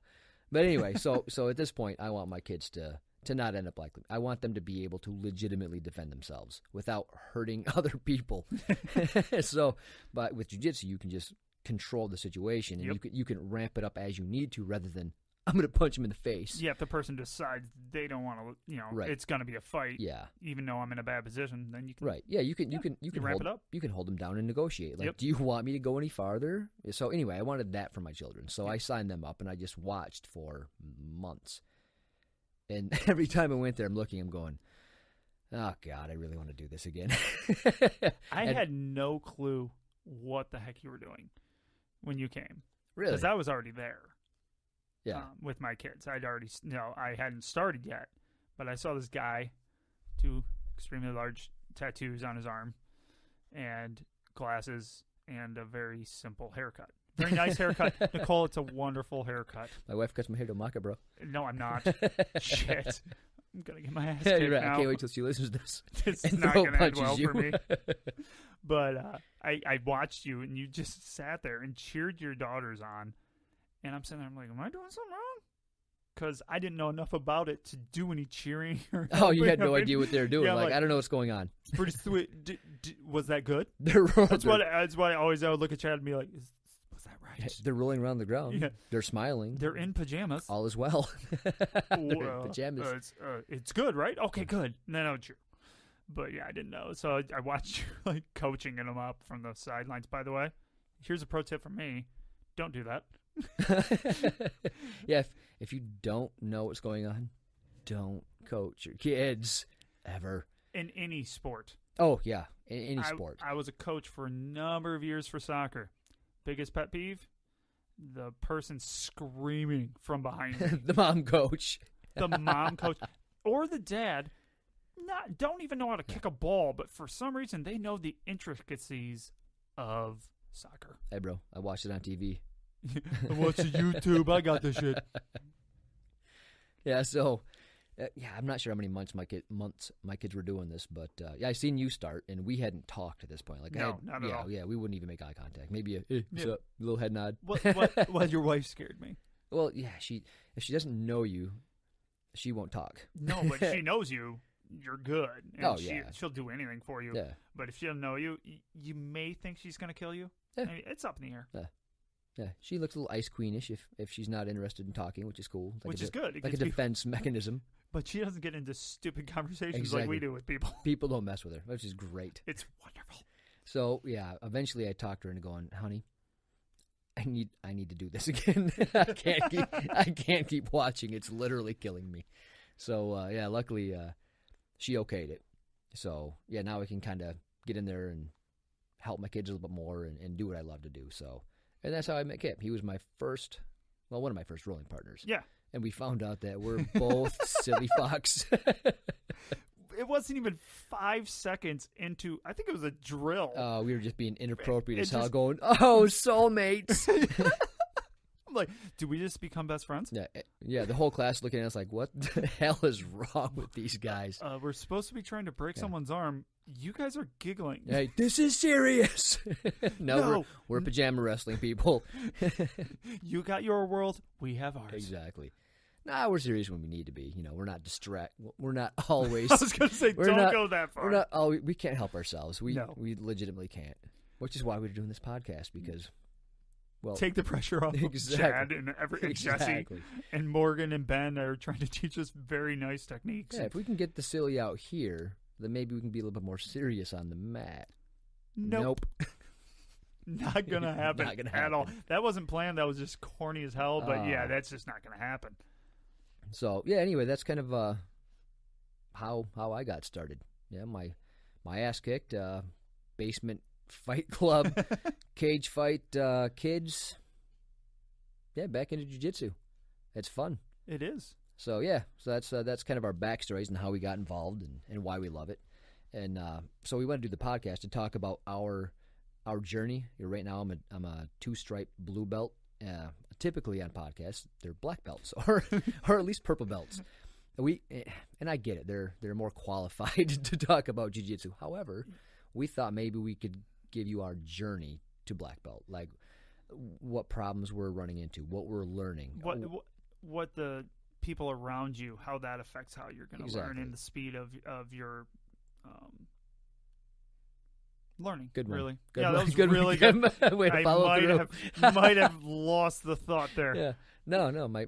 A: But anyway, so at this point, I want my kids to not end up like me. I want them to be able to legitimately defend themselves without hurting other people. So, but with jiu-jitsu, you can just control the situation, and you can ramp it up as you need to, rather than I'm going to punch him in the face.
B: Yeah, if the person decides they don't want to,
A: right.
B: It's going to be a fight.
A: Yeah.
B: Even though I'm in a bad position, then you can.
A: Right. Yeah, you can
B: ramp it up.
A: You can hold them down and negotiate. Like, do you want me to go any farther? So anyway, I wanted that for my children. So I signed them up, and I just watched for months. And every time I went there, I'm going, oh God, I really want to do this again.
B: I had no clue what the heck you were doing when you came.
A: Really?
B: Because I was already there.
A: Yeah.
B: With my kids. I hadn't started yet, but I saw this guy, 2 extremely large tattoos on his arm, and glasses, and a very simple haircut. Very nice haircut. Nicole, it's a wonderful haircut.
A: My wife cuts my hair to Maka, bro.
B: No, I'm not. Shit. I'm going to get my ass
A: Yeah,
B: kicked
A: you're right.
B: now.
A: I can't wait till she listens to this.
B: It's not going to end well for me. But I watched you, and you just sat there and cheered your daughters on. And I'm sitting there, I'm like, am I doing something wrong? Because I didn't know enough about it to do any cheering.
A: Oh, you had no idea what they were doing.
B: Yeah,
A: like, I don't know what's going on.
B: It's pretty sweet. Was that good?
A: That's
B: why I would look at Chad and be like, was that right?
A: Yeah, they're rolling around the ground.
B: Yeah.
A: They're smiling.
B: They're in pajamas.
A: All is well. Pajamas.
B: It's good, right? Okay, good. No, true. But yeah, I didn't know. So I watched you like coaching them up from the sidelines. By the way, here's a pro tip from me. Don't do that.
A: Yeah, if you don't know what's going on, don't coach your kids ever.
B: In any sport.
A: Oh, yeah, in any sport.
B: I was a coach for a number of years for soccer. Biggest pet peeve? The person screaming from behind me.
A: The mom coach.
B: The mom coach. Or the dad don't even know how to kick a ball, but for some reason they know the intricacies of soccer.
A: Hey, bro, I watched it on TV.
B: I watched the YouTube. I got this shit.
A: Yeah, so, I'm not sure how many months my kids were doing this, but I seen you start, and we hadn't talked at this point. Like,
B: not at all.
A: Yeah, we wouldn't even make eye contact. Maybe a what's up, little head nod.
B: What your wife scared me.
A: Well, yeah, if she doesn't know you, she won't talk.
B: No, but she knows you. You're good. And
A: yeah.
B: She'll do anything for you.
A: Yeah.
B: But if she doesn't know you, you may think she's going to kill you.
A: Yeah.
B: I mean, it's up in the air.
A: Yeah. Yeah, she looks a little ice queenish if she's not interested in talking, which is cool.
B: Which is good.
A: Like a defense mechanism.
B: But she doesn't get into stupid conversations
A: exactly.
B: like we do with people.
A: People don't mess with her, which is great.
B: It's wonderful.
A: So, yeah, eventually I talked her into going, honey, I need to do this again. I can't keep watching. It's literally killing me. So, luckily she okayed it. So, yeah, now I can kind of get in there and help my kids a little bit more and do what I love to do. So, and that's how I met Kip. He was one of my first rolling partners.
B: Yeah.
A: And we found out that we're both silly fucks.
B: It wasn't even 5 seconds into, I think it was a drill.
A: We were just being inappropriate as hell, going, oh, soulmates.
B: I'm like, did we just become best friends?
A: Yeah. The whole class looking at us like, what the hell is wrong with these guys?
B: We're supposed to be trying to break someone's arm. You guys are giggling.
A: Hey, this is serious. No, we're pajama wrestling people.
B: You got your world. We have ours.
A: Exactly. Nah, we're serious when we need to be. We're not We're not always.
B: I was going to say, don't go that far.
A: We can't help ourselves. We legitimately can't. Which is why we're doing this podcast, because, well,
B: take the pressure off of Chad and Jesse and Morgan and Ben are trying to teach us very nice techniques.
A: Yeah, if we can get the silly out here, then maybe we can be a little bit more serious on the mat.
B: Nope. Not going to happen at all. That wasn't planned. That was just corny as hell. But yeah, that's just not going to happen.
A: So, yeah, anyway, that's kind of how I got started. Yeah, my ass kicked, basement fight club, cage fight kids. Yeah, back into jiu-jitsu. It's fun.
B: It is.
A: So, yeah, that's kind of our backstories and how we got involved and why we love it. And so we want to do the podcast to talk about our journey. Right now I'm a 2-stripe blue belt. Typically on podcasts, they're black belts or at least purple belts. and I get it. They're more qualified to talk about jiu-jitsu. However, we thought maybe we could give you our journey to black belt, like what problems we're running into, what we're learning,
B: what the people around you, how that affects how you're going to learn, and the speed of your learning.
A: Good one.
B: Really.
A: Good
B: yeah,
A: one.
B: that was
A: Good
B: really
A: good.
B: good.
A: Way to follow through.
B: might have lost the thought there.
A: Yeah. No, my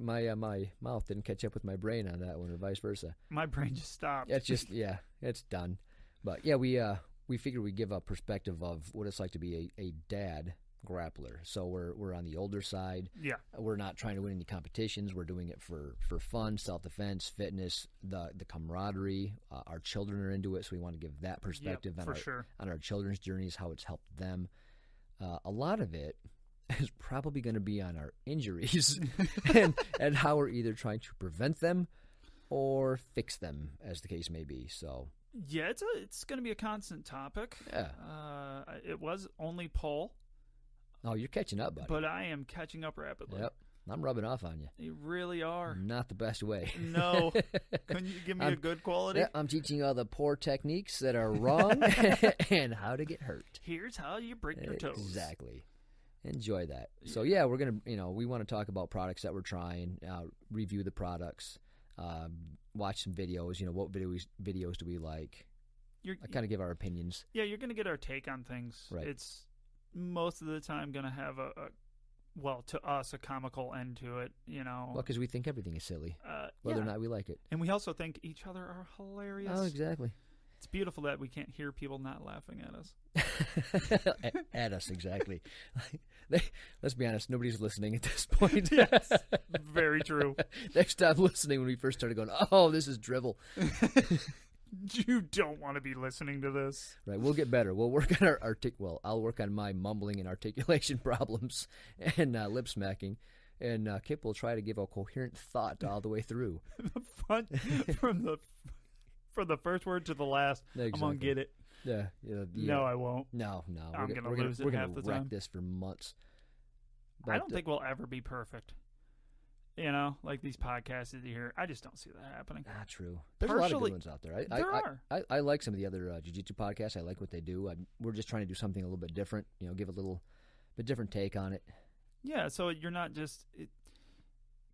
A: mouth didn't catch up with my brain on that one, or vice versa.
B: My brain just stopped.
A: It's just it's done. But yeah, we figured we'd give a perspective of what it's like to be a dad grappler. So we're on the older side.
B: Yeah.
A: We're not trying to win any competitions. We're doing it for fun, self-defense, fitness, the camaraderie. Our children are into it, so we want to give that perspective on our children's journeys, how it's helped them. A lot of it is probably going to be on our injuries and how we're either trying to prevent them or fix them, as the case may be. So
B: yeah, it's going to be a constant topic.
A: Yeah.
B: It was only Paul.
A: Oh, you're catching up, buddy.
B: But I am catching up rapidly.
A: Yep. I'm rubbing off on you.
B: You really are.
A: Not the best way.
B: No. Can you give me a good quality?
A: Yeah, I'm teaching you all the poor techniques that are wrong and how to get hurt.
B: Here's how you break your toes.
A: Exactly. Enjoy that. So, yeah, we're going to, we want to talk about products that we're trying, review the products, watch some videos. What videos do we like? Kind of give our opinions.
B: Yeah, you're going to get our take on things.
A: Right.
B: It's most of the time going to have to us, a comical end to it,
A: Well, because we think everything is silly, whether or not we like it.
B: And we also think each other are hilarious.
A: Oh, exactly.
B: It's beautiful that we can't hear people not laughing at us.
A: At us, exactly. Let's be honest, nobody's listening at this point.
B: Yes, very true.
A: They stopped listening when we first started going, oh, this is drivel.
B: You don't want to be listening to this.
A: Right, we'll get better. We'll work on I'll work on my mumbling and articulation problems and lip smacking, and Kip will try to give a coherent thought all the way through.
B: From the first word to the last, exactly. I'm going to get it.
A: Yeah.
B: No, I won't.
A: No.
B: I'm going to lose it half the time.
A: We're going to wreck this for months.
B: But I don't think we'll ever be perfect. Like these podcasts that you hear, I just don't see that happening.
A: Not true. There's a lot of good ones out there.
B: There are.
A: I like some of the other jiu-jitsu podcasts. I like what they do. We're just trying to do something a little bit different, give a little bit different take on it.
B: Yeah, so you're not just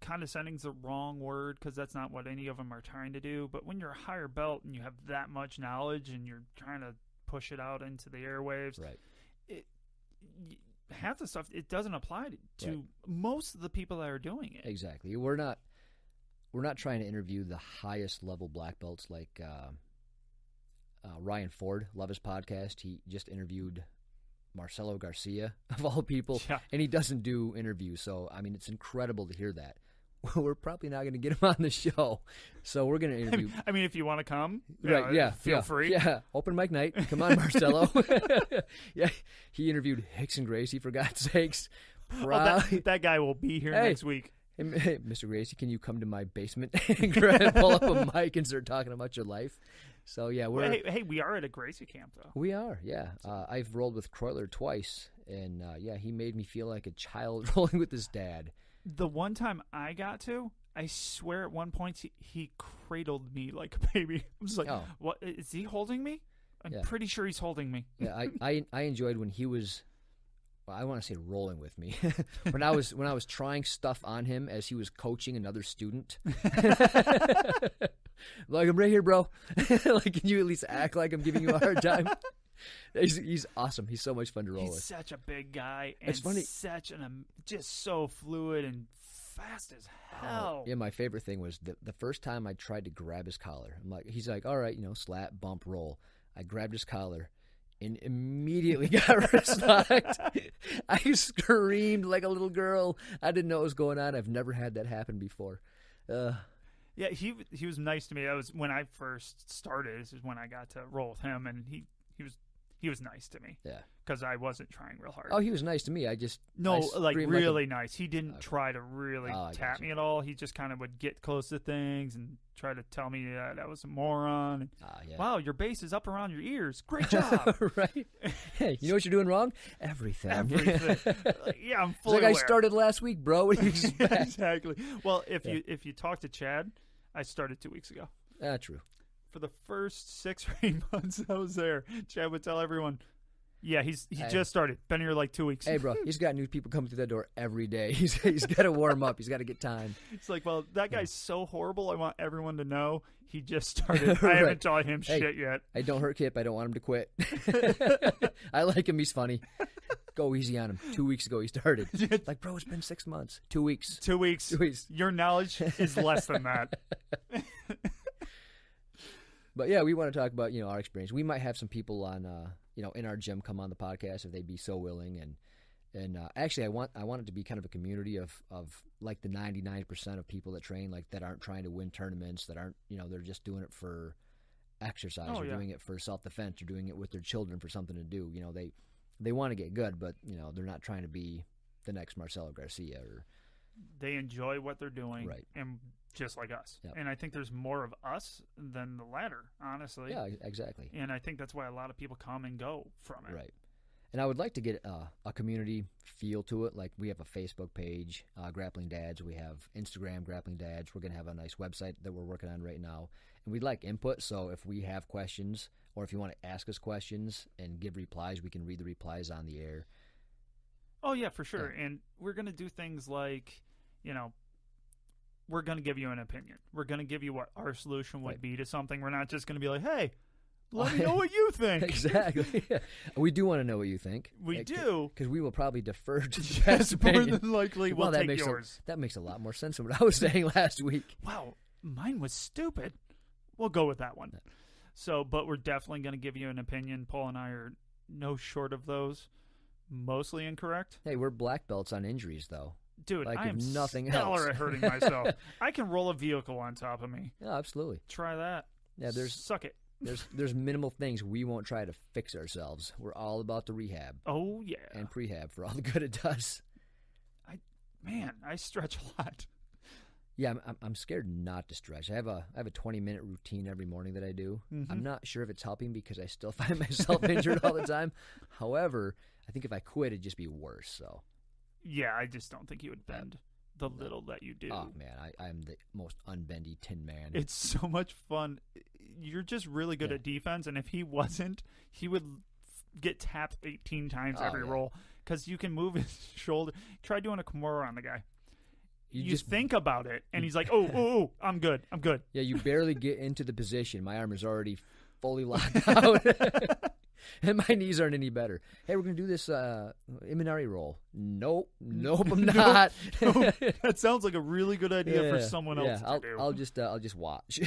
B: condescending's the wrong word, because that's not what any of them are trying to do. But when you're a higher belt and you have that much knowledge and you're trying to push it out into the airwaves,
A: right?
B: Half the stuff, it doesn't apply to most of the people that are doing it.
A: Exactly. We're not trying to interview the highest level black belts like Ryan Ford. Love his podcast. He just interviewed Marcelo Garcia, of all people, and he doesn't do interviews. So, it's incredible to hear that. We're probably not going to get him on the show, so we're going to interview.
B: If you want to come, feel free.
A: Yeah, open mic night. Come on, Marcelo. Yeah, he interviewed Hicks and Gracie, for God's sakes.
B: That guy will be here next week.
A: Hey, Mr. Gracie, can you come to my basement and pull up a mic and start talking about your life? So yeah,
B: we are at a Gracie camp though.
A: We are, yeah. I've rolled with Kreutler twice, and he made me feel like a child rolling with his dad.
B: The one time I got to, I swear at one point he cradled me like a baby. I'm just like, what is he holding me? I'm pretty sure he's holding me.
A: Yeah, I enjoyed when he was. Well, I want to say rolling with me. when I was trying stuff on him as he was coaching another student. Like, I'm right here, bro. Like, can you at least act like I'm giving you a hard time? He's awesome. He's so much fun to roll with.
B: He's such a big guy. And
A: it's funny.
B: Just so fluid and fast as hell.
A: Yeah, my favorite thing was the first time I tried to grab his collar. He's like, all right, slap, bump, roll. I grabbed his collar and immediately got wrist locked. I screamed like a little girl. I didn't know what was going on. I've never had that happen before.
B: Yeah, he was nice to me. That was when I first started. This is when I got to roll with him, and he was nice to me.
A: Yeah,
B: because I wasn't trying real hard.
A: Oh, he was nice to me. I
B: really nice. He didn't try to really tap me at all. He just kind of would get close to things and try to tell me that I was a moron. Wow, your base is up around your ears. Great job.
A: Right. Hey, you know what you're doing wrong? Everything.
B: Yeah, I'm fully
A: aware. I started last week, bro. What do you expect?
B: Exactly. Well, if you talk to Chad, I started 2 weeks ago.
A: True.
B: For the first 6 or 8 months I was there, Chad would tell everyone, yeah, he just started. Been here like 2 weeks.
A: Hey, bro, he's got new people coming through that door every day. He's got to warm up. He's got to get time.
B: It's like, well, that guy's so horrible. I want everyone to know he just started. I haven't taught him shit yet.
A: Hey, don't hurt Kip. I don't want him to quit. I like him. He's funny. Go easy on him. 2 weeks ago he started. Like, bro, it's been 6 months. 2 weeks.
B: 2 weeks.
A: 2 weeks.
B: Your knowledge is less than that.
A: But yeah, we want to talk about, our experience. We might have some people on, in our gym come on the podcast if they'd be so willing. And actually, I want it to be kind of a community of like the 99% of people that train, like that aren't trying to win tournaments, that aren't, they're just doing it for exercise or doing it for self-defense or doing it with their children for something to do. They want to get good, but, they're not trying to be the next Marcelo Garcia or.
B: They enjoy what they're doing.
A: Right.
B: And just like us.
A: Yep.
B: And I think there's more of us than the latter, honestly.
A: Yeah, exactly.
B: And I think that's why a lot of people come and go from it.
A: Right. And I would like to get a community feel to it. Like we have a Facebook page, Grappling Dads. We have Instagram, Grappling Dads. We're going to have a nice website that we're working on right now. And we'd like input. So if we have questions or if you want to ask us questions and give replies, we can read the replies on the air.
B: Oh, yeah, for sure.
A: Yeah.
B: And we're going to do things like, we're going to give you an opinion. We're going to give you what our solution would be to something. We're not just going to be like, hey, let me know what you think.
A: Exactly. Yeah. We do want to know what you think.
B: We do.
A: Because we will probably defer to the
B: Yes,
A: best opinion.
B: more than likely we'll take yours.
A: That makes a lot more sense than what I was saying last week.
B: Wow, mine was stupid. We'll go with that one. So, but we're definitely going to give you an opinion. Paul and I are no short of those. Mostly incorrect.
A: Hey, we're black belts on injuries, though.
B: Dude,
A: like
B: I am
A: nothing
B: stellar
A: else.
B: at hurting myself. I can roll a vehicle on top of me.
A: Yeah, absolutely.
B: Try that.
A: Yeah,
B: Suck it.
A: There's minimal things we won't try to fix ourselves. We're all about the rehab.
B: Oh, yeah.
A: And prehab for all the good it does.
B: I stretch a lot.
A: Yeah, I'm scared not to stretch. I have a 20-minute routine every morning that I do.
B: Mm-hmm.
A: I'm not sure if it's helping because I still find myself injured all the time. However, I think if I quit, it'd just be worse. So.
B: Yeah, I just don't think you would bend the little that you do.
A: Oh, man, I'm the most unbendy tin man.
B: It's so much fun. You're just really good at defense, and if he wasn't, he would get tapped 18 times every roll because you can move his shoulder. Try doing a Kimura on the guy. You just think about it, and he's like, oh, I'm good.
A: Yeah, you barely get into the position. My arm is already fully locked out. And my knees aren't any better. Hey, we're going to do this Imanari roll. Nope, I'm not.
B: Nope. That sounds like a really good idea for someone else to do.
A: I'll just watch.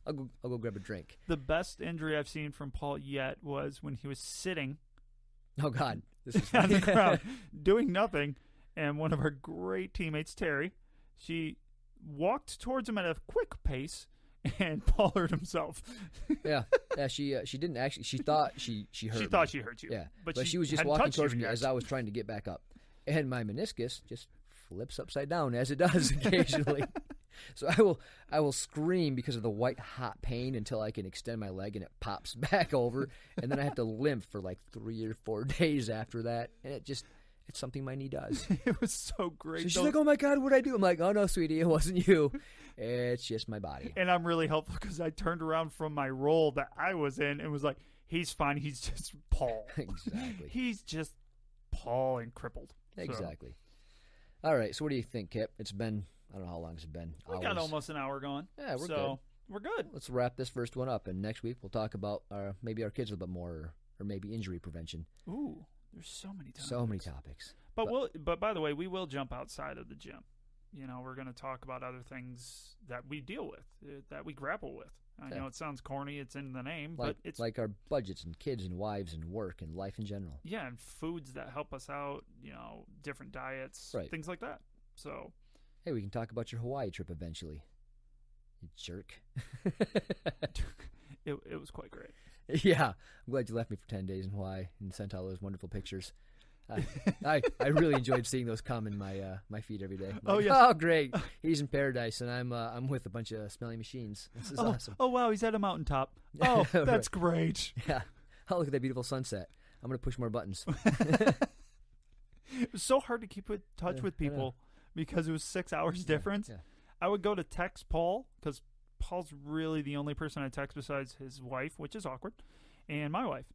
A: I'll go grab a drink.
B: The best injury I've seen from Paul yet was when he was sitting.
A: Oh, God. This is
B: on the ground, doing nothing. And one of our great teammates, Terry, she walked towards him at a quick pace. And Paul hurt himself.
A: Yeah. She didn't actually. She thought she hurt.
B: She thought she hurt you.
A: Yeah,
B: but
A: she was just walking towards me as I was trying to get back up, and my meniscus just flips upside down as it does occasionally. So I will scream because of the white hot pain until I can extend my leg and it pops back over, and then I have to limp for like 3 or 4 days after that, and it's something my knee does.
B: It was so great.
A: So she's like, "Oh my God, what'd I do?" I'm like, "Oh no, sweetie, it wasn't you. It's just my body."
B: And I'm really helpful because I turned around from my role that I was in and was like, "He's fine. He's just Paul."
A: Exactly.
B: He's just Paul and crippled.
A: Exactly. So. All right. So what do you think, Kip? It's been, I don't know how long it's been.
B: We got almost an hour going.
A: Yeah, we're good.
B: We're good.
A: Let's wrap this first one up, and next week we'll talk about maybe our kids a little bit more, or maybe injury prevention.
B: Ooh, there's so many topics.
A: So many topics.
B: But by the way, we will jump outside of the gym. We're going to talk about other things that we deal with, that we grapple with. I know it sounds corny, it's in the name, but it's
A: like our budgets and kids and wives and work and life in general.
B: Yeah, and foods that help us out, different diets, things like that. So,
A: hey, we can talk about your Hawaii trip eventually. You jerk.
B: It was quite great.
A: Yeah, I'm glad you left me for 10 days in Hawaii and sent all those wonderful pictures. I really enjoyed seeing those come in my feed every day. Oh, great! He's in paradise, and I'm with a bunch of smelly machines. This is awesome.
B: Oh wow, he's at a mountaintop. Oh, that's great.
A: Yeah. Oh, look at that beautiful sunset. I'm gonna push more buttons.
B: It was so hard to keep in touch with people because it was 6 hours difference.
A: Yeah.
B: I would go to text Paul, because Paul's really the only person I text besides his wife, which is awkward, and my wife.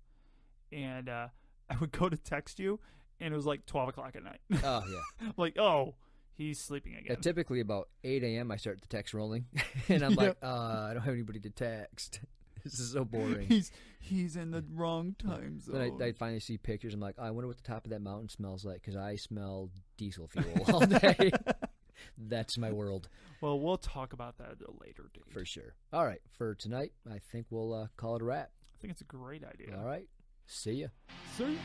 B: And I would go to text you, and it was like 12 o'clock at night.
A: Oh, yeah.
B: Like, oh, he's sleeping again.
A: Yeah, typically about 8 a.m. I start the text rolling, and I'm like, I don't have anybody to text. This is so boring.
B: He's in the wrong time zone.
A: Then I finally see pictures. I'm like, I wonder what the top of that mountain smells like, because I smell diesel fuel all day. That's my world.
B: Well, we'll talk about that at a later date.
A: For sure. All right. For tonight, I think we'll call it a wrap.
B: I think it's a great idea.
A: All right. See ya.
B: See ya.